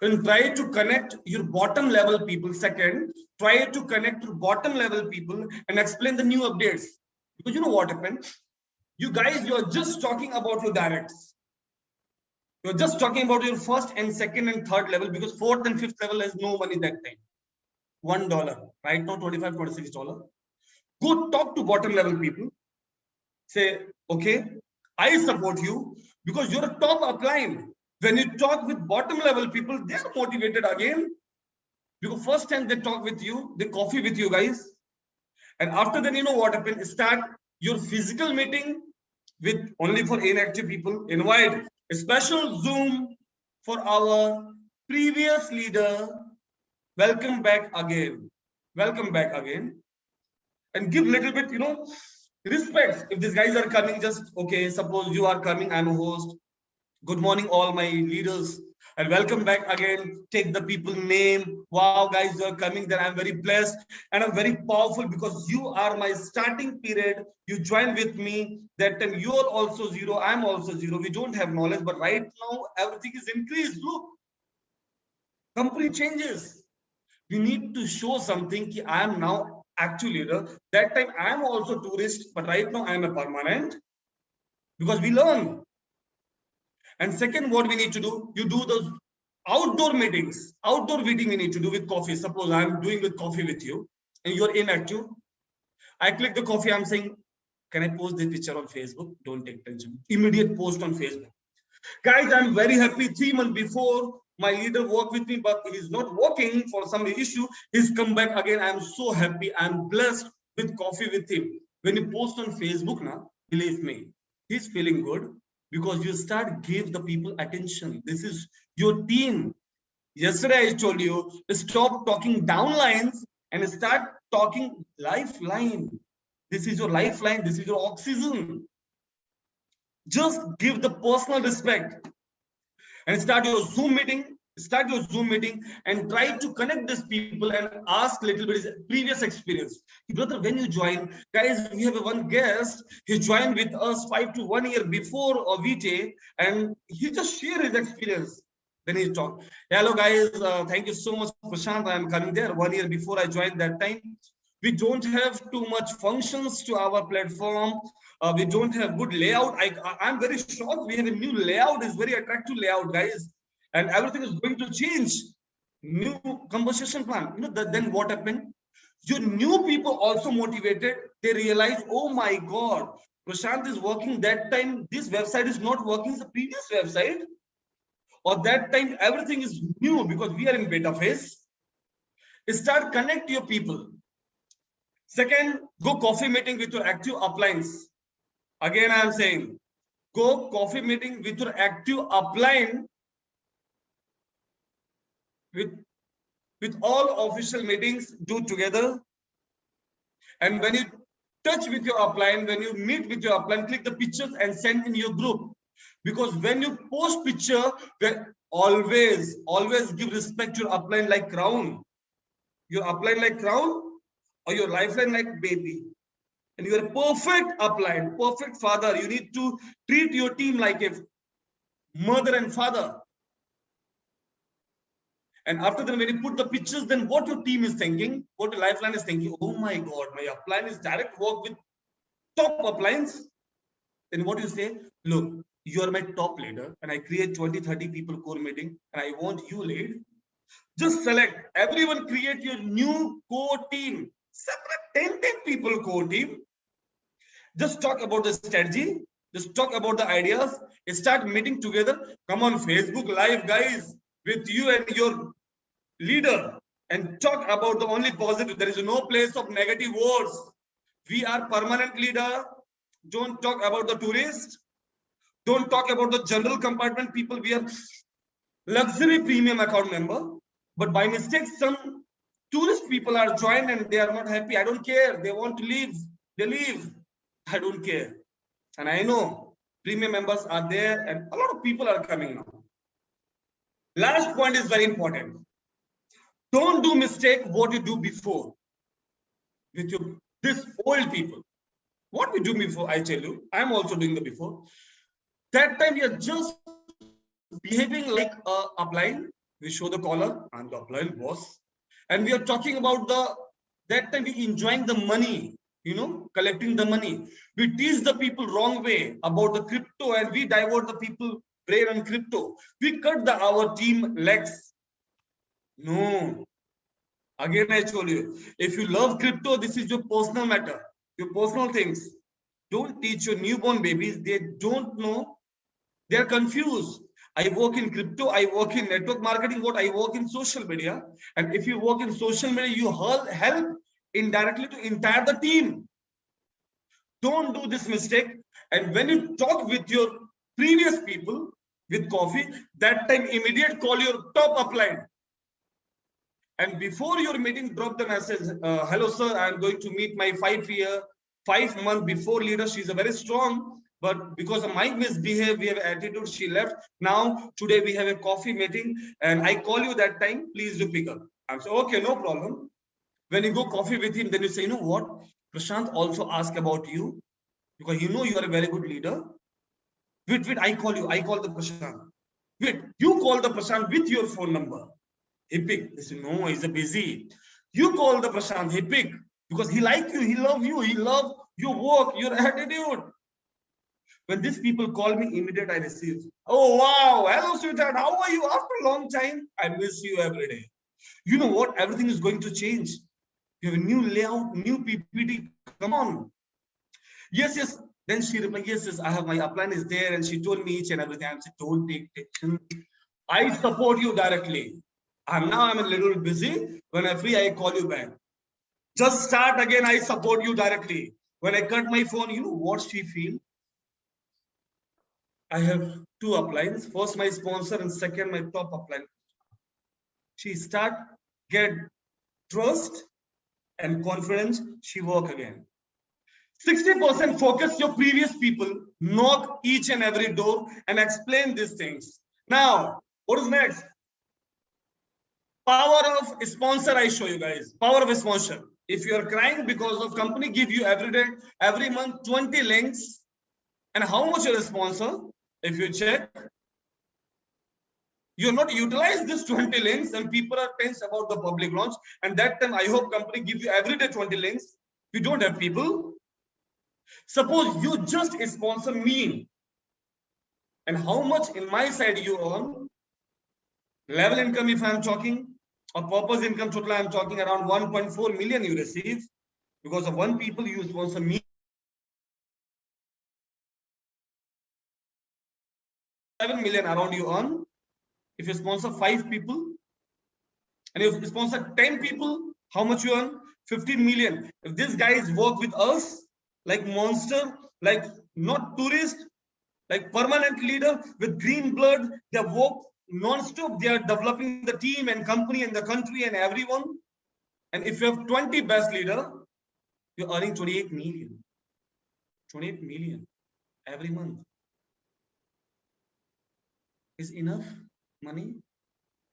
Speaker 2: And try to connect your bottom level people. Second, try to connect your bottom level people and explain the new updates. Because you know what happened? You guys, you're just talking about your directs. You're just talking about your first and second and third level, because fourth and fifth level has no money that time. $1 right now, $25, $26. Go talk to bottom level people. Say, okay, I support you because you're a top upline. When you talk with bottom level people, they're motivated again, because first time they talk with you, they coffee with you guys, and after then, you know what happens? Start your physical meeting with only for inactive people. Invite a special Zoom for our previous leader. Welcome back again. Welcome back again. And give little bit, respect. If these guys are coming, just okay, suppose you are coming, I'm a host. Good morning, all my leaders, and welcome back again. Take the people name. Wow, guys, you are coming. Then I'm very blessed and I'm very powerful, because you are my starting period. You join with me. That time you are also zero. I'm also zero. We don't have knowledge, but right now everything is increased. Look, company changes. We need to show something. Ki I am now actual leader. That time I am also tourist, but right now I am a permanent, because we learn. And second, what we need to do, you do those outdoor meetings. Outdoor meeting we need to do with coffee. Suppose I'm doing with coffee with you and you're inactive. I click the coffee, I'm saying, can I post this picture on Facebook? Don't take attention. Immediate post on Facebook. Guys, I'm very happy. 3 months before, my leader worked with me, but he's not working for some issue. He's come back again. I'm so happy. I'm blessed with coffee with him. When you post on Facebook now, believe me, he's feeling good, because you start give the people attention. This is your team. Yesterday I told you, stop talking downlines and start talking lifeline. This is your lifeline. This is your oxygen. Just give the personal respect and start your Zoom meeting. Start your Zoom meeting and try to connect these people and ask little bit his previous experience. Brother, when you join, guys, we have one guest. He joined with us 5 to 1 year before VJ, and he just shared his experience. Then he talked. Hello, guys. Thank you so much, Prashant. I am coming there 1 year before I joined that time. We don't have too much functions to our platform. We don't have good layout. I'm very shocked. We have a new layout. It's very attractive layout, guys. And everything is going to change. New conversation plan. Then what happened? Your new people also motivated. They realize, oh my God, Prashant is working that time. This website is not working as the previous website. Or that time, everything is new because we are in beta phase. Start connect your people. Second, go coffee meeting with your active uplines. Again, I am saying, go coffee meeting with your active upline. With all official meetings, do together. And when you touch with your upline, when you meet with your upline, click the pictures and send in your group. Because when you post picture, always give respect to your upline like crown. Your upline like crown or your lifeline like baby. And you are a perfect upline, perfect father. You need to treat your team like a mother and father. And after that, when you put the pictures, then what your team is thinking, what your lifeline is thinking, oh my God, my upline is direct work with top uplines. Then what you say, look, you are my top leader and I create 20, 30 people core meeting and I want you lead. Just select, everyone create your new core team, separate 10 people core team. Just talk about the strategy, just talk about the ideas, start meeting together. Come on Facebook Live, guys, with you and your leader and talk about the only positive. There is no place of negative words. We are permanent leader. Don't talk about the tourist. Don't talk about the general compartment people. We are luxury premium account member. But by mistake, some tourist people are joined and they are not happy. I don't care. They want to leave. They leave. I don't care. And I know premium members are there and a lot of people are coming now. Last point is very important. Don't do mistake what you do before with this old people. What we do before, I tell you, I'm also doing the before. That time we are just behaving like a upline. We show the collar, I'm the upline boss. And we are talking about that time we enjoying the money, collecting the money. We teach the people wrong way about the crypto and we divert the people brain on crypto. We cut our team legs. No. Again, I told you, if you love crypto, this is your personal matter, your personal things. Don't teach your newborn babies. They don't know. They're confused. I work in crypto. I work in network marketing. I work in social media. And if you work in social media, you help indirectly to entire the team. Don't do this mistake. And when you talk with your previous people with coffee, that time immediate call your top upline. And before your meeting, drop the message. Hello, sir. I'm going to meet my 5 month before leader. She's a very strong, but because of my misbehavior, we have attitude, she left. Now, today we have a coffee meeting and I call you that time. Please do pick up. I'm saying, okay, no problem. When you go coffee with him, then you say, you know what? Prashant also asked about you because you are a very good leader. Wait, I call you. I call the Prashant. Wait, you call the Prashant with your phone number. He pick. He said, no, he's a busy. You call the Prashant, he pick because he like you, he love you, he love your work, your attitude. When these people call me, immediate I receive. Oh wow, hello sweetheart, how are you? After a long time, I miss you every day. You know what? Everything is going to change. You have a new layout, new PPT. Come on. Yes. Then she replied, yes, I have my upline is there, and she told me each and everything. I said, don't take tension. I support you directly. I'm a little busy. When I'm free, I call you back. Just start again. I support you directly. When I cut my phone, you know what she feel? I have 2 uplines. First, my sponsor, and second, my top upline. She start get trust and confidence. She work again. 60% focus your previous people. Knock each and every door and explain these things. Now, what is next? Power of sponsor, I show you guys. Power of sponsor. If you are crying because of company give you every month 20 links, and how much your sponsor? If you check, you're not utilize this 20 links, and people are tense about the public launch. And that time, I hope company give you every day 20 links. You don't have people. Suppose you just sponsor me, and how much in my side you earn? Level income, if I'm talking, or purpose income total, I'm talking around 1.4 million you receive because of one people you sponsor me. 7 million around you earn. If you sponsor 5 people, and if you sponsor 10 people, how much you earn? 15 million. If these guys work with us like monster, like not tourist, like permanent leader with green blood, they work non-stop. They are developing the team and company and the country and everyone. And if you have 20 best leader, you're earning 28 million. 28 million every month. Is enough money?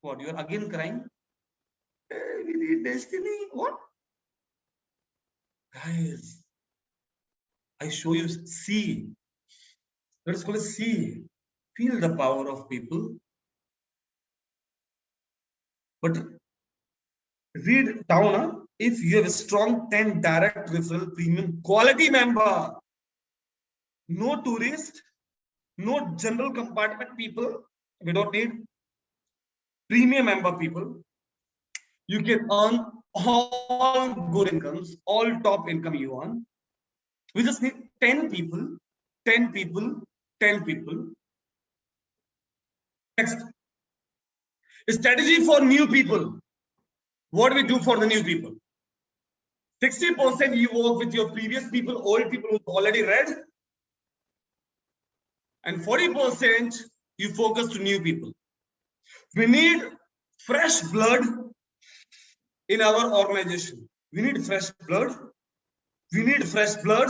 Speaker 2: What? You are again crying? Hey, we need destiny. What? Guys, I show you, see. Let us call it see. Feel the power of people. But read down, if you have a strong 10 direct referral premium quality member, no tourist, no general compartment people, we don't need premium member people. You can earn all good incomes, all top income you earn. We just need 10 people, 10 people, 10 people. Next, strategy for new people. What do we do for the new people? 60% you work with your previous people, old people who already read, and 40% you focus to new people. We need fresh blood in our organization. We need fresh blood. We need fresh blood.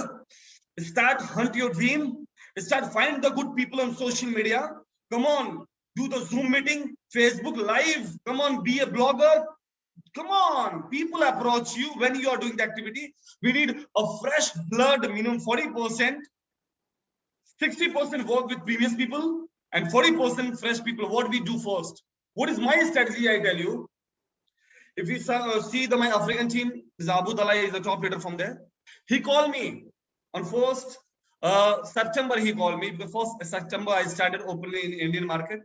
Speaker 2: Start hunt your dream. Start find the good people on social media. Come on, do the Zoom meeting, Facebook Live. Come on, be a blogger. Come on, people approach you when you are doing the activity. We need a fresh blood, minimum 40%. 60% work with previous people and 40% fresh people. What we do first? What is my strategy? I tell you. If you see my African team, Abu Dalai is the top leader from there. He called me on 1st September. He called me because 1st September I started openly in Indian market.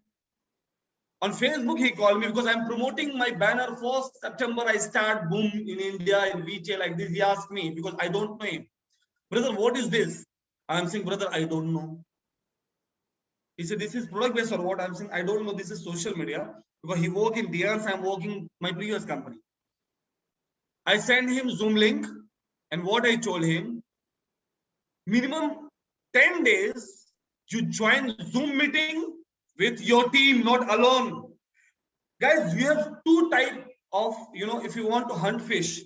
Speaker 2: On Facebook, he called me because I'm promoting my banner. 1st September, I start boom in India in VJ like this. He asked me because I don't know him. Brother, what is this? I'm saying, brother, I don't know. He said, this is product based or what? I'm saying, I don't know. This is social media because he work in DRs. I'm working my previous company. I sent him Zoom link, and what I told him, minimum 10 days, you join Zoom meeting with your team, not alone. Guys, we have two type of, if you want to hunt fish,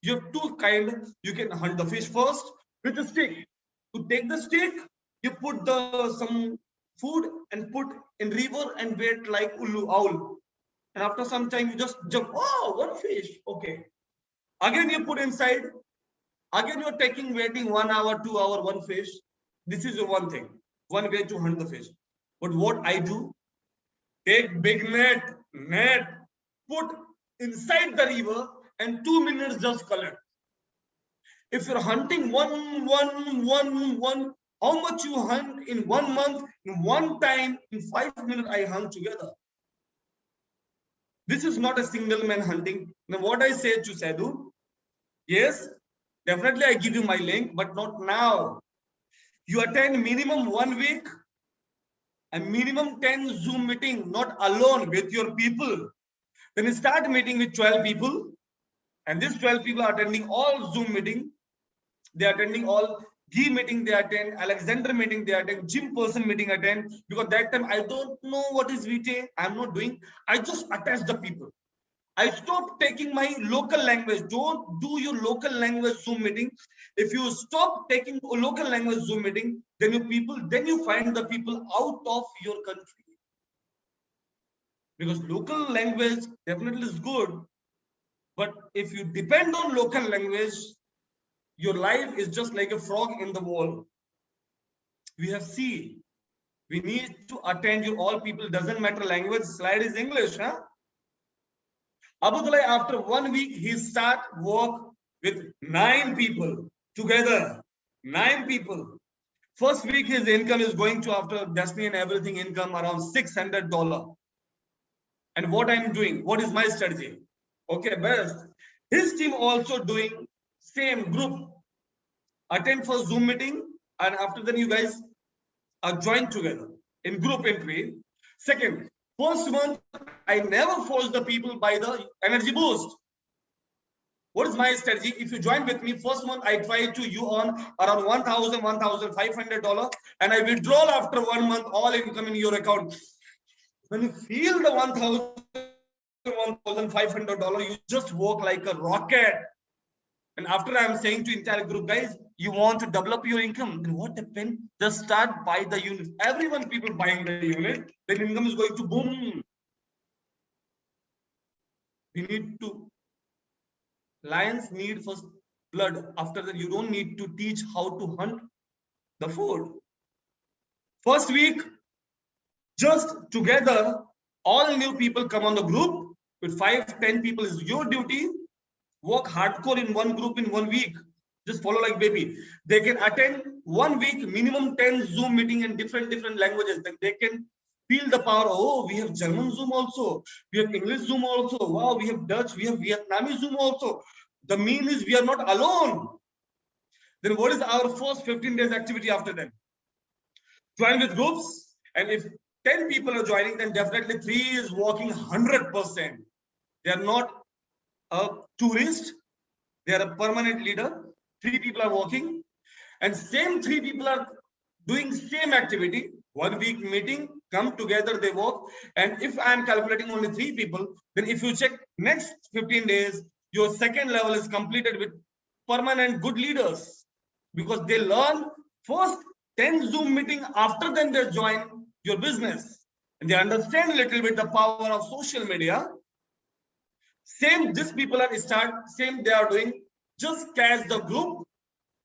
Speaker 2: you have two kind. You can hunt the fish first with a stick. To take the stick, you put some food and put in river and wait like ulu owl. And after some time, you just jump. Oh, one fish. Okay. Again, you put inside. Again, you're waiting 1 hour, 2 hour, one fish. This is the one thing, one way to hunt the fish. But what I do, take big net, put inside the river, and 2 minutes just collect. If you're hunting one, how much you hunt in 1 month, in one time, in 5 minutes, I hunt together. This is not a single man hunting. Now, what I say to Sadhu, yes, definitely I give you my link, but not now. You attend minimum 1 week and minimum 10 Zoom meeting, not alone with your people. Then you start meeting with 12 people, and these 12 people are attending all Zoom meeting. They are attending all G meeting, they attend, Alexander meeting, they attend, Jim person meeting attend, because that time I don't know what is VT, I'm not doing, I just attach the people. I stop taking my local language. Don't do your local language Zoom meeting. If you stop taking local language Zoom meeting, then you find the people out of your country. because local language definitely is good. But if you depend on local language, your life is just like a frog in the wall. We have seen. We need to attend you all people. Doesn't matter language. Slide is English, huh? Abudullah, after 1 week, he start work with 9 people together. 9 people. First week, his income is going to, after Destiny and everything, income around $600. And what I'm doing? What is my strategy? Okay, best. His team also doing same group. Attend for Zoom meeting, and after then you guys are joined together in group entry. Second, first month, I never force the people by the energy boost. What is my strategy? If you join with me, first month, I try to you on around $1,000, $1,500, and I withdraw after 1 month, all income in your account. When you feel the $1,500, you just work like a rocket. And after I'm saying to entire group, guys, you want to develop your income, then what happened? Just start buy the unit. Everyone, people buying the unit, then income is going to boom. We need to, lions need first blood. After that, you don't need to teach how to hunt the food. First week, just together, all new people come on the group with 5-10 people is your duty. Work hardcore in one group in 1 week. Just follow like baby. They can attend 1 week, minimum 10 Zoom meeting in different languages. Then they can feel the power. Oh, we have German Zoom also. We have English Zoom also. Wow, we have Dutch. We have Vietnamese Zoom also. The mean is we are not alone. Then what is our first 15 days activity after that? Join with groups. And if 10 people are joining, then definitely 3 is working 100%. They are not a tourist. They are a permanent leader. 3 people are working. And same 3 people are doing same activity. 1 week meeting, come together, they work. And if I am calculating only 3 people, then if you check next 15 days, your second level is completed with permanent good leaders. Because they learn first 10 Zoom meeting, after then they join your business. And they understand a little bit the power of social media. Same, these people are same they are doing. Just catch the group.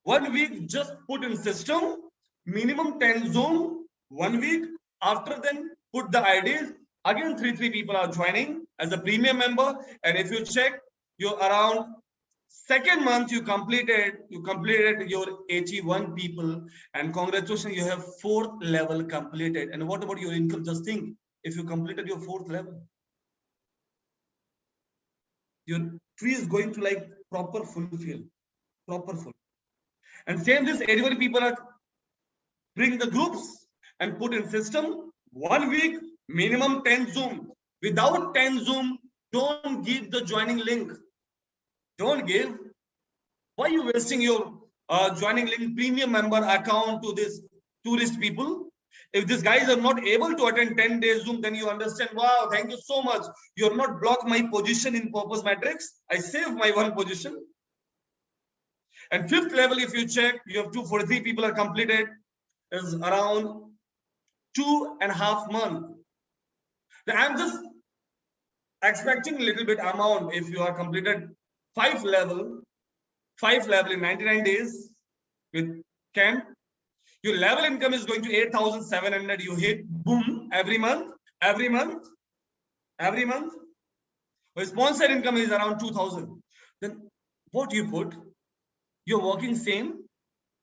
Speaker 2: 1 week, just put in system. Minimum 10 Zoom. 1 week. After then, put the IDs. Again, 3 people are joining as a premium member. And if you check, you're around second month, you completed your HE1 people. And congratulations, you have 4th level completed. And what about your income? Just think, if you completed your 4th level, your tree is going to like proper fulfill. And same this 81 people are bring the groups and put in system. 1 week, minimum 10 Zoom. Without 10 Zoom, don't give the joining link. Don't give. Why are you wasting your joining link premium member account to this tourist people? If these guys are not able to attend 10 days Zoom, then you understand, wow, thank you so much. You have not blocked my position in Purpose Matrix. I saved my 1 position. And 5th level, if you check, you have 243 people are completed. Is around 2.5 months. Now, I'm just expecting a little bit amount. If you are completed 5 level in 99 days with camp, your level income is going to 8,700. You hit boom every month. Your sponsor income is around 2,000. Then what you put? You're working same,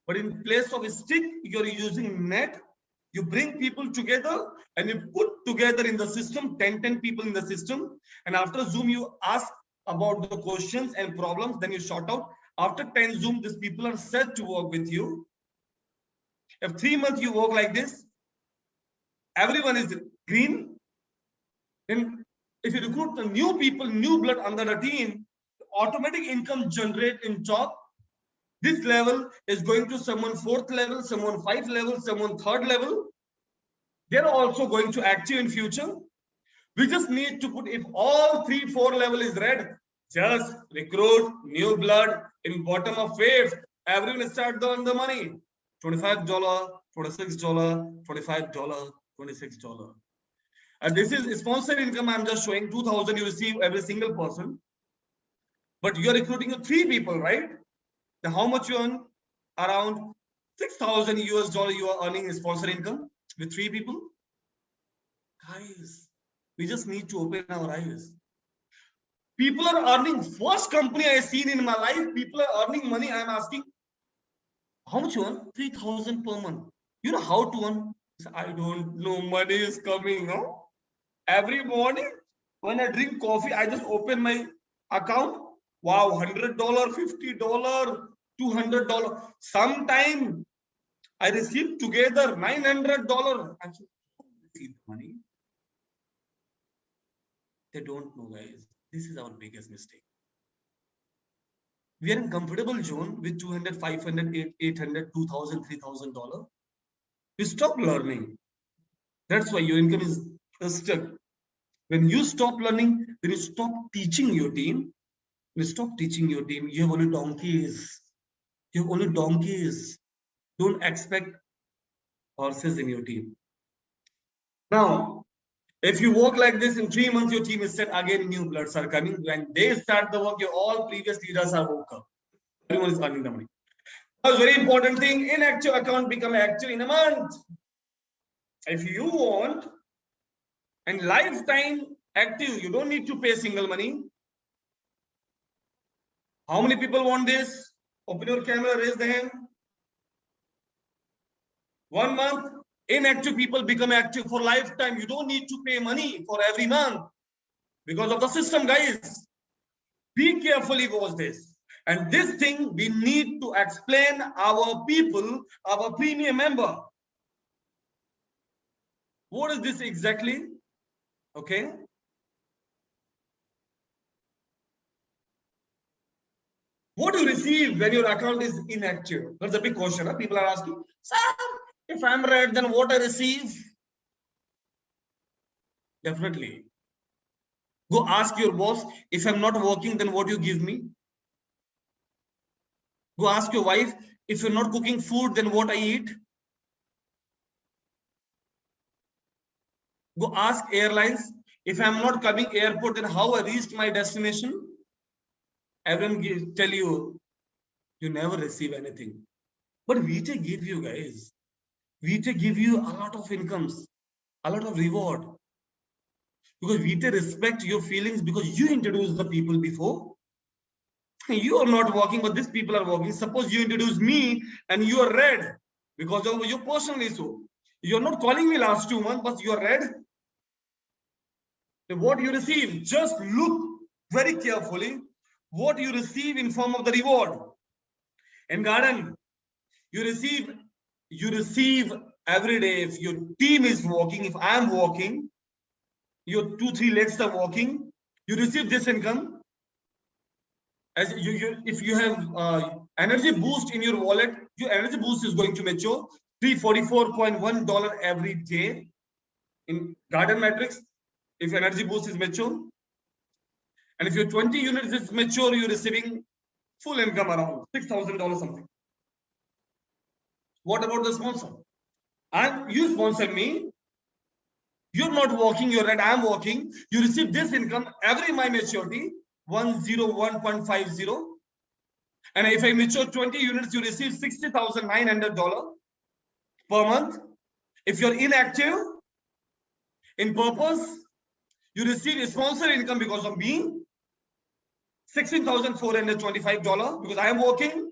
Speaker 2: but in place of a stick, you're using net. You bring people together and you put together in the system 10 people in the system. And after Zoom, you ask about the questions and problems. Then you sort out. After 10 Zoom, these people are set to work with you. If 3 months you work like this, everyone is green. And if you recruit the new people, new blood under the team, automatic income generate in top. This level is going to someone 4th level, someone 5th level, someone 3rd level. They're also going to active in future. We just need to put, if all 3-4 level is red, just recruit new blood in bottom of 5th. Everyone start on the money. $25, $26, $25, $26. This is sponsored income. I'm just showing 2,000 you receive every single person. But you're recruiting 3 people, right? Then how much you earn? Around 6,000 US dollar you are earning sponsor income with 3 people. Guys, we just need to open our eyes. People are earning. First company I seen in my life, people are earning money. I'm asking, how much you earn? 3,000 per month. You know how to earn? I don't know. Money is coming. No. Every morning when I drink coffee, I just open my account. Wow, $100, $50, $200. Sometime I receive together $900. I receive money. They don't know, guys. This is our biggest mistake. We are in comfortable zone with 200, 500, 800, 2,000, $3,000. You stop learning. That's why your income is stuck. When you stop learning, when you stop teaching your team, when you stop teaching your team, you have only donkeys. You have only donkeys. Don't expect horses in your team. Now, if you work like this in 3 months, your team is set again, new bloods are coming. When they start the work, your all previous leaders are woke up. Everyone is earning the money. A very important thing, inactive account become active in a month. If you want and lifetime active, you don't need to pay single money. How many people want this? Open your camera, raise the hand. 1 month, inactive people become active for lifetime. You don't need to pay money for every month because of the system, guys. Be carefully watch this. And this thing we need to explain our people, our premium member. What is this exactly? Okay. What do you receive when your account is inactive? That's a big question. Huh? People are asking, sir, if I'm red, then what I receive? Definitely. Go ask your boss, if I'm not working, then what you give me? Go ask your wife, if you're not cooking food, then what I eat? Go ask airlines, if I'm not coming airport, then how I reached my destination? Everyone tell you, you never receive anything. But VTech give you, guys. VTech give you a lot of incomes, a lot of reward. Because VTech respect your feelings because you introduced the people before. You are not working, but these people are working. Suppose you introduce me and you are red because of your personal issue. You're not calling me last 2 months, but you are red. What you receive, just look very carefully what you receive in form of the reward. In garden, you receive every day. If your team is working, if I am working, your 2-3 legs are working, you receive this income. As if you have energy boost in your wallet, your energy boost is going to mature $344.1 every day in garden matrix. If energy boost is mature, and if your 20 units is mature, you're receiving full income around $6,000 something. What about the sponsor? And you sponsor me. You're not working, you're red, I'm working. You receive this income every my maturity, 101.50. And if I mature 20 units, you receive $60,900 per month. If you're inactive, in purpose, you receive a sponsor income because of me, $16,425 because I am working.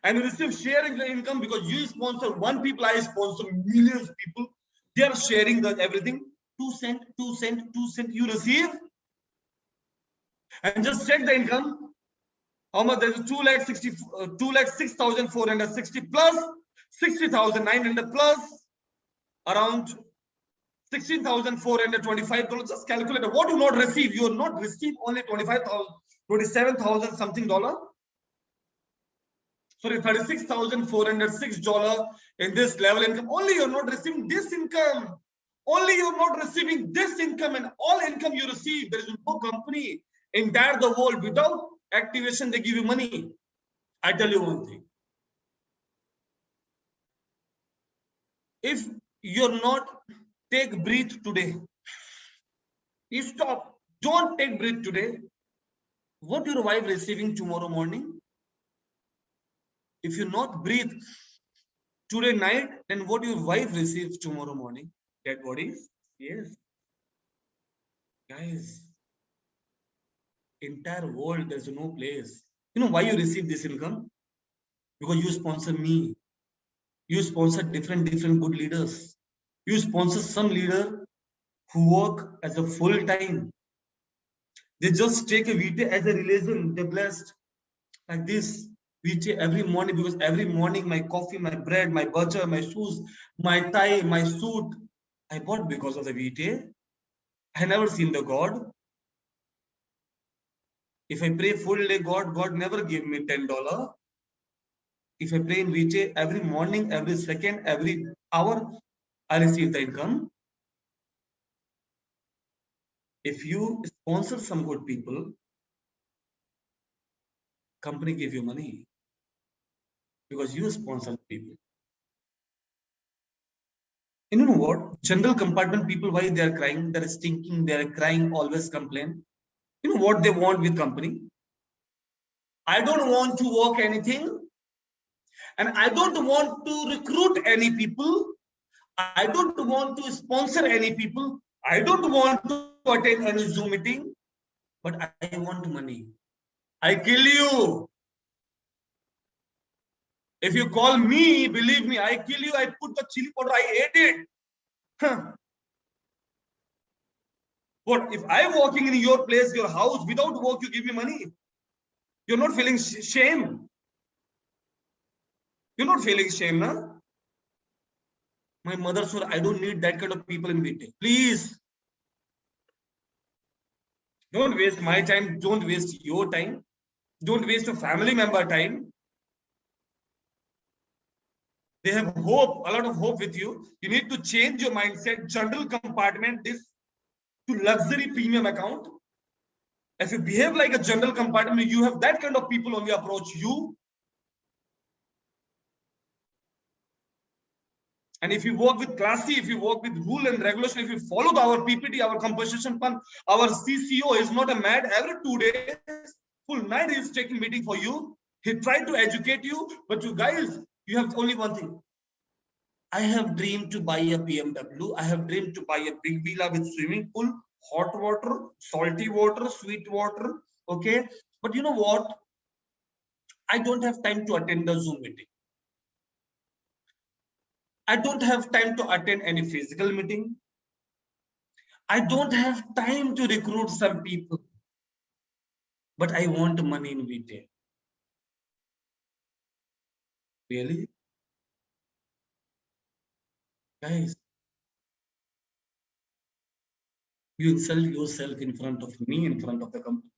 Speaker 2: And you receive sharing the income because you sponsor 1 people, I sponsor millions of people. They are sharing the everything. 2 cents, 2 cents, 2 cents you receive. And just check the income. How much? There is 2,06,460 plus 60,900 plus around $16,425. Just calculate what you not receive. You will not receive only 27,000 something dollar. Sorry, $36,406 in this level income. Only you're not receiving this income. Only you're not receiving this income, and all income you receive. There is no company in entire the world without activation they give you money. I tell you one thing. If you're not take breath today. You stop. Don't take breath today. What your wife receiving tomorrow morning? If you not breathe today night, then what your wife receives tomorrow morning? Dead bodies? Yes. Guys, entire world, there's no place. You know why you receive this income? Because you sponsor me. You sponsor different good leaders. You sponsor some leader who work as a full time. They just take a VT as a religion. They're blessed like this. VT every morning, because every morning my coffee, my bread, my butter, my shoes, my tie, my suit, I bought because of the VT. I never seen the God. If I pray full day, God never give me $10. If I pray in VT every morning, every second, every hour, I receive the income. If you sponsor some good people, company give you money because you sponsor people. And you know what? General compartment people, why they are crying? They are stinking. They are crying. Always complain. You know what they want with company? I don't want to work anything, and I don't want to recruit any people. I don't want to sponsor any people. I don't want to attend any Zoom meeting, but I want money. I kill you. If you call me, believe me, I kill you. I put the chili powder. I ate it. Huh. What if I'm walking in your place, your house, without work, you give me money? You're not feeling shame. You're not feeling shame, na? My mother said, I don't need that kind of people in meeting. Please. Don't waste my time. Don't waste your time. Don't waste a family member time. They have hope, a lot of hope with you. You need to change your mindset. General compartment, this to luxury premium account. If you behave like a general compartment, you have that kind of people only approach you. And if you work with classy, if you work with rule and regulation, if you follow our PPT, our compensation fund, our CCO is not a mad. Every 2 days, full night he is taking meeting for you. He tried to educate you, but you guys, you have only one thing. I have dreamed to buy a BMW. I have dreamed to buy a big villa with swimming pool, hot water, salty water, sweet water. Okay. But you know what? I don't have time to attend the Zoom meeting. I don't have time to attend any physical meeting. I don't have time to recruit some people. But I want money in retail. Really? Guys, you insult yourself in front of me, in front of the company.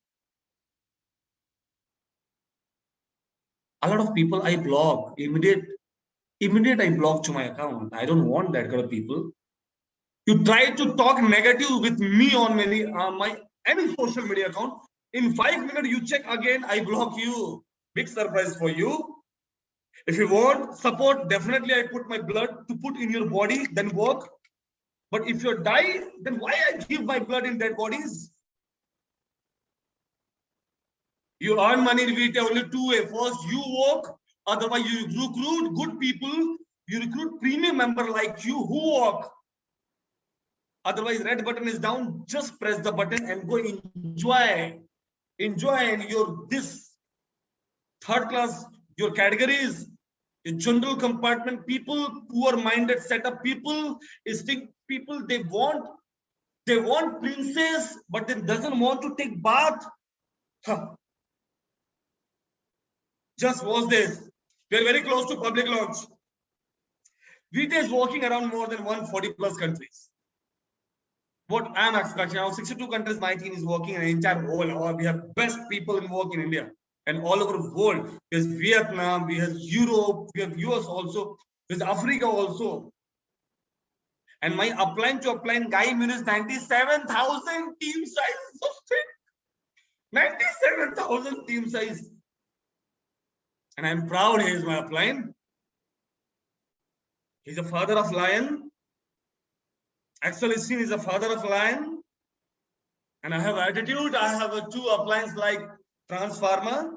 Speaker 2: A lot of people I block, immediate I block to my account. I don't want that kind of people. You try to talk negative with me on my any social media account. In 5 minutes, you check again, I block you. Big surprise for you. If you want support, definitely I put my blood to put in your body, then work. But if you die, then why I give my blood in dead bodies? You earn money in retail only 2 ways. First, you work. Otherwise, you recruit good people. You recruit premium member like you who work. Otherwise, red button is down. Just press the button and go enjoy. Enjoy your this third class, your categories, your general compartment people, poor minded setup people, instinct people. They want princess, but then doesn't want to take bath. Huh. Just watch this. We are very close to public launch. Vita is walking around more than 140 plus countries. What I am expecting now, 62 countries, my team is working in the entire world. We have best people in work in India and all over the world. There's Vietnam, we have Europe, we have US also, there's Africa also. And my upline to upline guy minus 97,000 team size. So 97,000 team size. And I'm proud he is my upline. He's the father of lion. Actually, Sin is the father of lion. And I have attitude. I have a 2 appliances like Transformer,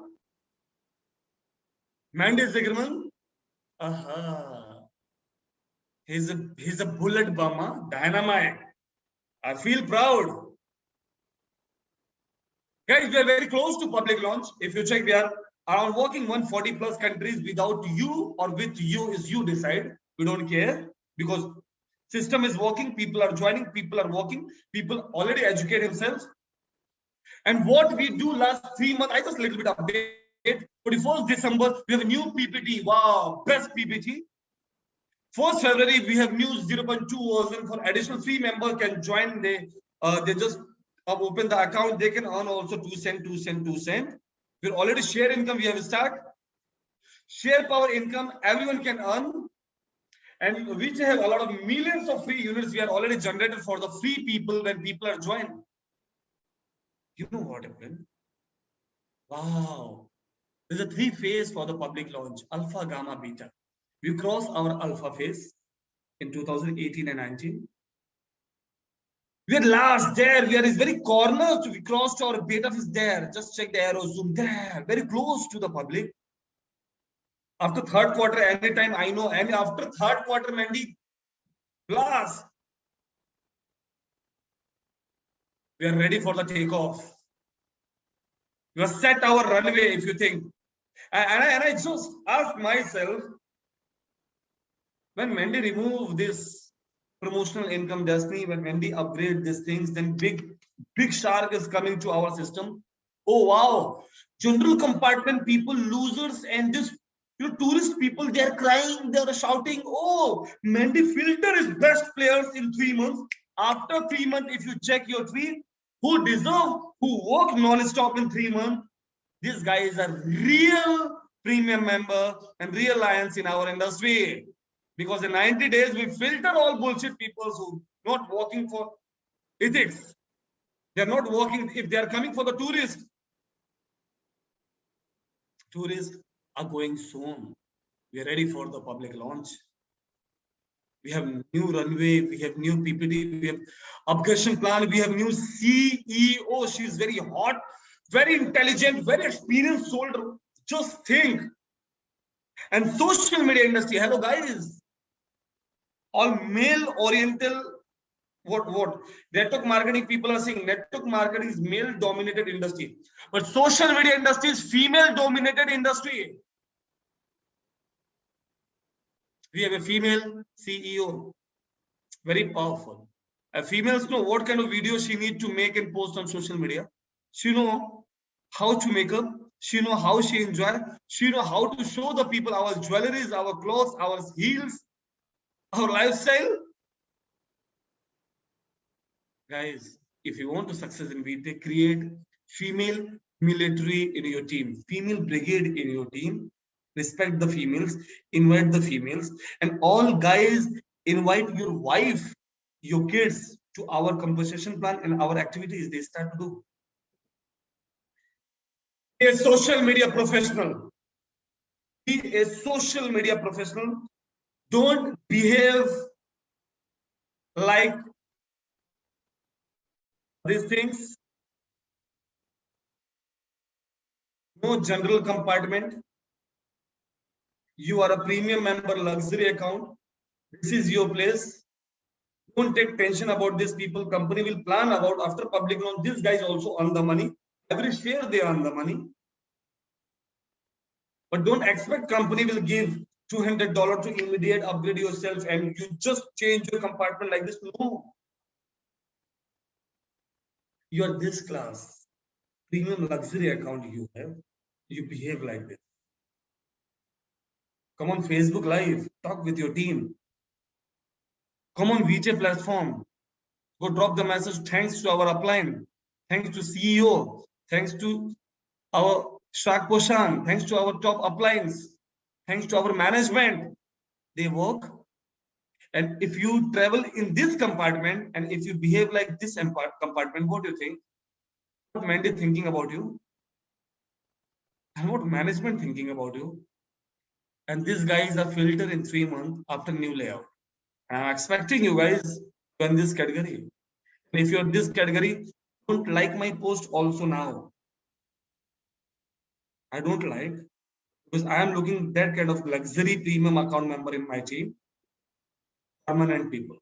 Speaker 2: Mandy Ziggerman. Aha. He's a bullet bomber, dynamite. I feel proud. Guys, we are very close to public launch. If you check, we are around working 140 plus countries without you or with you is you decide. We don't care because system is working, people are joining, people are working, people already educate themselves. And what we do last 3 months, I just a little bit update. 21st December, we have a new PPT. Wow, best PPT. 1st February, we have new 0.2 version for additional free member can join. They just open the account. They can earn also 2 cent, 2 cent, 2 cent. We're already share income. We have start share power income. Everyone can earn, and which have a lot of millions of free units. We are already generated for the free people when people are joined. You know what happened? Wow, there's a 3 phase for the public launch: alpha, gamma, beta. We cross our alpha phase in 2018 and 19. We are last there. We are in very corner. We crossed our beta phase there. Just check the arrow zoom there. Very close to the public. After 3rd quarter, anytime I know, and after 3rd quarter, Mandy, blast. We are ready for the takeoff. We have set our runway, if you think. And I just asked myself, when Mandy remove this promotional income destiny, when Mandy upgrade these things, then big shark is coming to our system. Oh wow, general compartment people, losers, and this tourist people, they are crying, they are shouting. Oh, Mandy filter is best players in 3 months. After 3 months, if you check your tweet, who deserve, who work non-stop in 3 months, these guys are real premium member and real lions in our industry. Because in 90 days, we filter all bullshit people who not working for ethics. They're not working. If they are coming for the tourists are going soon. We are ready for the public launch. We have new runway. We have new PPT. We have upgradation plan. We have new CEO. She's very hot, very intelligent, very experienced soldier. Just think. And social media industry. Hello, guys. All male oriental, what network marketing people are saying, network marketing is male dominated industry, but social media industry is female dominated industry. We have a female CEO, very powerful. Females know what kind of videos she need to make and post on social media. She know how to make up. She know how she enjoy. She know how to show the people our jewelries, our clothes, our heels, our lifestyle. Guys, if you want to success in VTech, create female military in your team, female brigade in your team. Respect the females, invite the females, and all guys invite your wife, your kids to our compensation plan and our activities. They start to do. A social media professional. Be a social media professional. Don't behave like these things. No general compartment. You are a premium member, luxury account. This is your place. Don't take tension about this. People, company will plan about after public launch. These guys also earn the money. Every share they earn the money. But don't expect company will give $200 to immediate upgrade yourself and you just change your compartment like this. No. You are this class. Premium luxury account you have. You behave like this. Come on Facebook Live. Talk with your team. Come on VJ platform. Go drop the message. Thanks to our upline. Thanks to CEO. Thanks to our Shak Poshan. Thanks to our top uplines. Thanks to our management. They work. And if you travel in this compartment and if you behave like this compartment, what do you think? What Mandy thinking about you? And what management thinking about you? And these guys are filtered in 3 months after new layout. I'm expecting you guys You're in this category. If you're in this category, don't like my post also now. I don't like, because I am looking that kind of luxury premium account member in my team. Permanent people.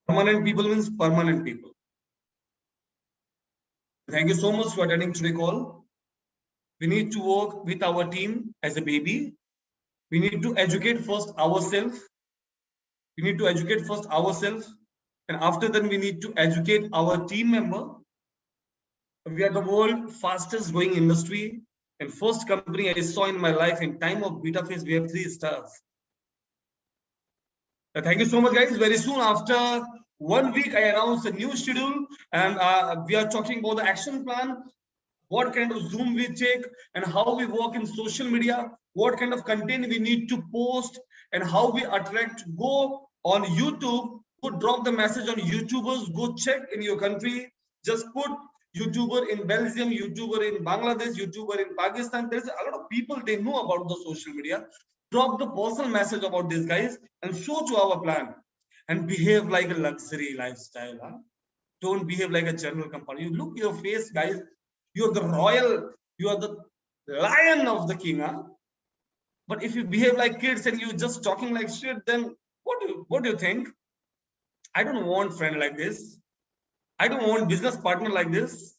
Speaker 2: Permanent people means permanent people. Thank you so much for attending today's call. We need to work with our team as a baby. We need to educate first ourselves. We need to educate first ourselves. And after that, we need to educate our team member. We are the world fastest growing industry. And first company I saw in my life in time of beta phase, we have 3 stars. Thank you so much, guys. Very soon after 1 week, I announced a new schedule, and we are talking about the action plan, what kind of Zoom we take, and how we work in social media, what kind of content we need to post, and how we attract. Go on YouTube, go drop the message on YouTubers, go check in your country, just put YouTuber in Belgium, YouTuber in Bangladesh, YouTuber in Pakistan. There's a lot of people, they know about the social media. Drop the personal message about these guys and show to our plan, and behave like a luxury lifestyle. Huh? Don't behave like a general company. You look your face, guys. You're the royal, you are the lion of the king. Huh? But if you behave like kids and you just talking like shit, then what do you think? I don't want friend like this. I don't want business partner like this.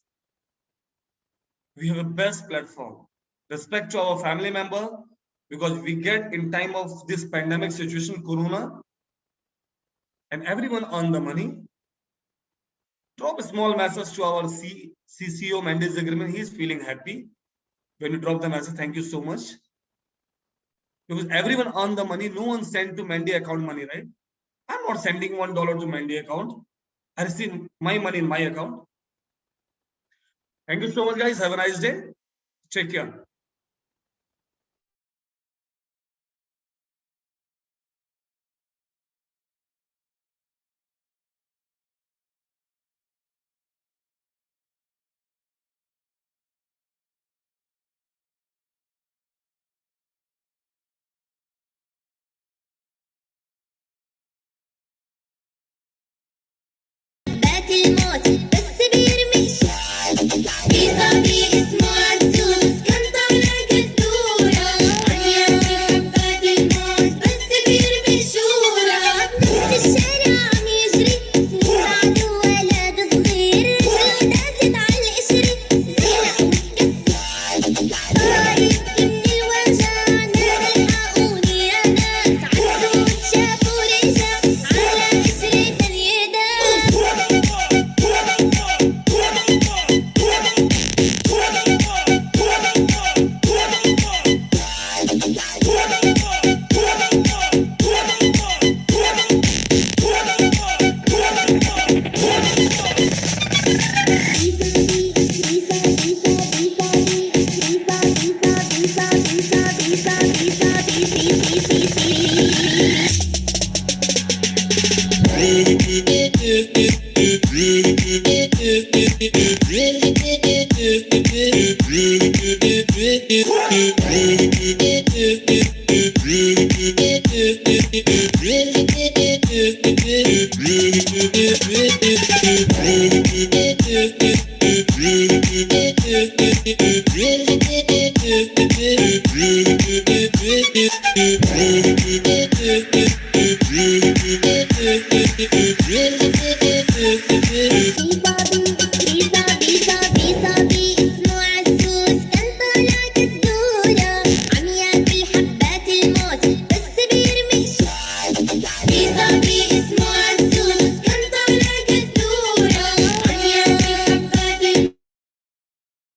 Speaker 2: We have a best platform. Respect to our family member, because we get in time of this pandemic situation, Corona, and everyone earn the money. Drop a small message to our CCO Mendes agreement. He's feeling happy when you drop the message. Thank you so much. Because everyone earn the money. No one sent to Mendy account money, right? I'm not sending $1 to Mendy account. I receive my money in my account. Thank you so much, guys. Have a nice day. Take care.
Speaker 3: بات الموت بس بيرمش في صبي اسمه عزوز كان طالع كالدورة عن يمين بات الموت بس بيرمش شورى نص الشارع عم يجري بعد ولد صغير رجله داست عالقشري زهق وتكسر طاير من الوجع نادى الحقوني يا ناس عزوز شافه ورجع على قشري ثانية داس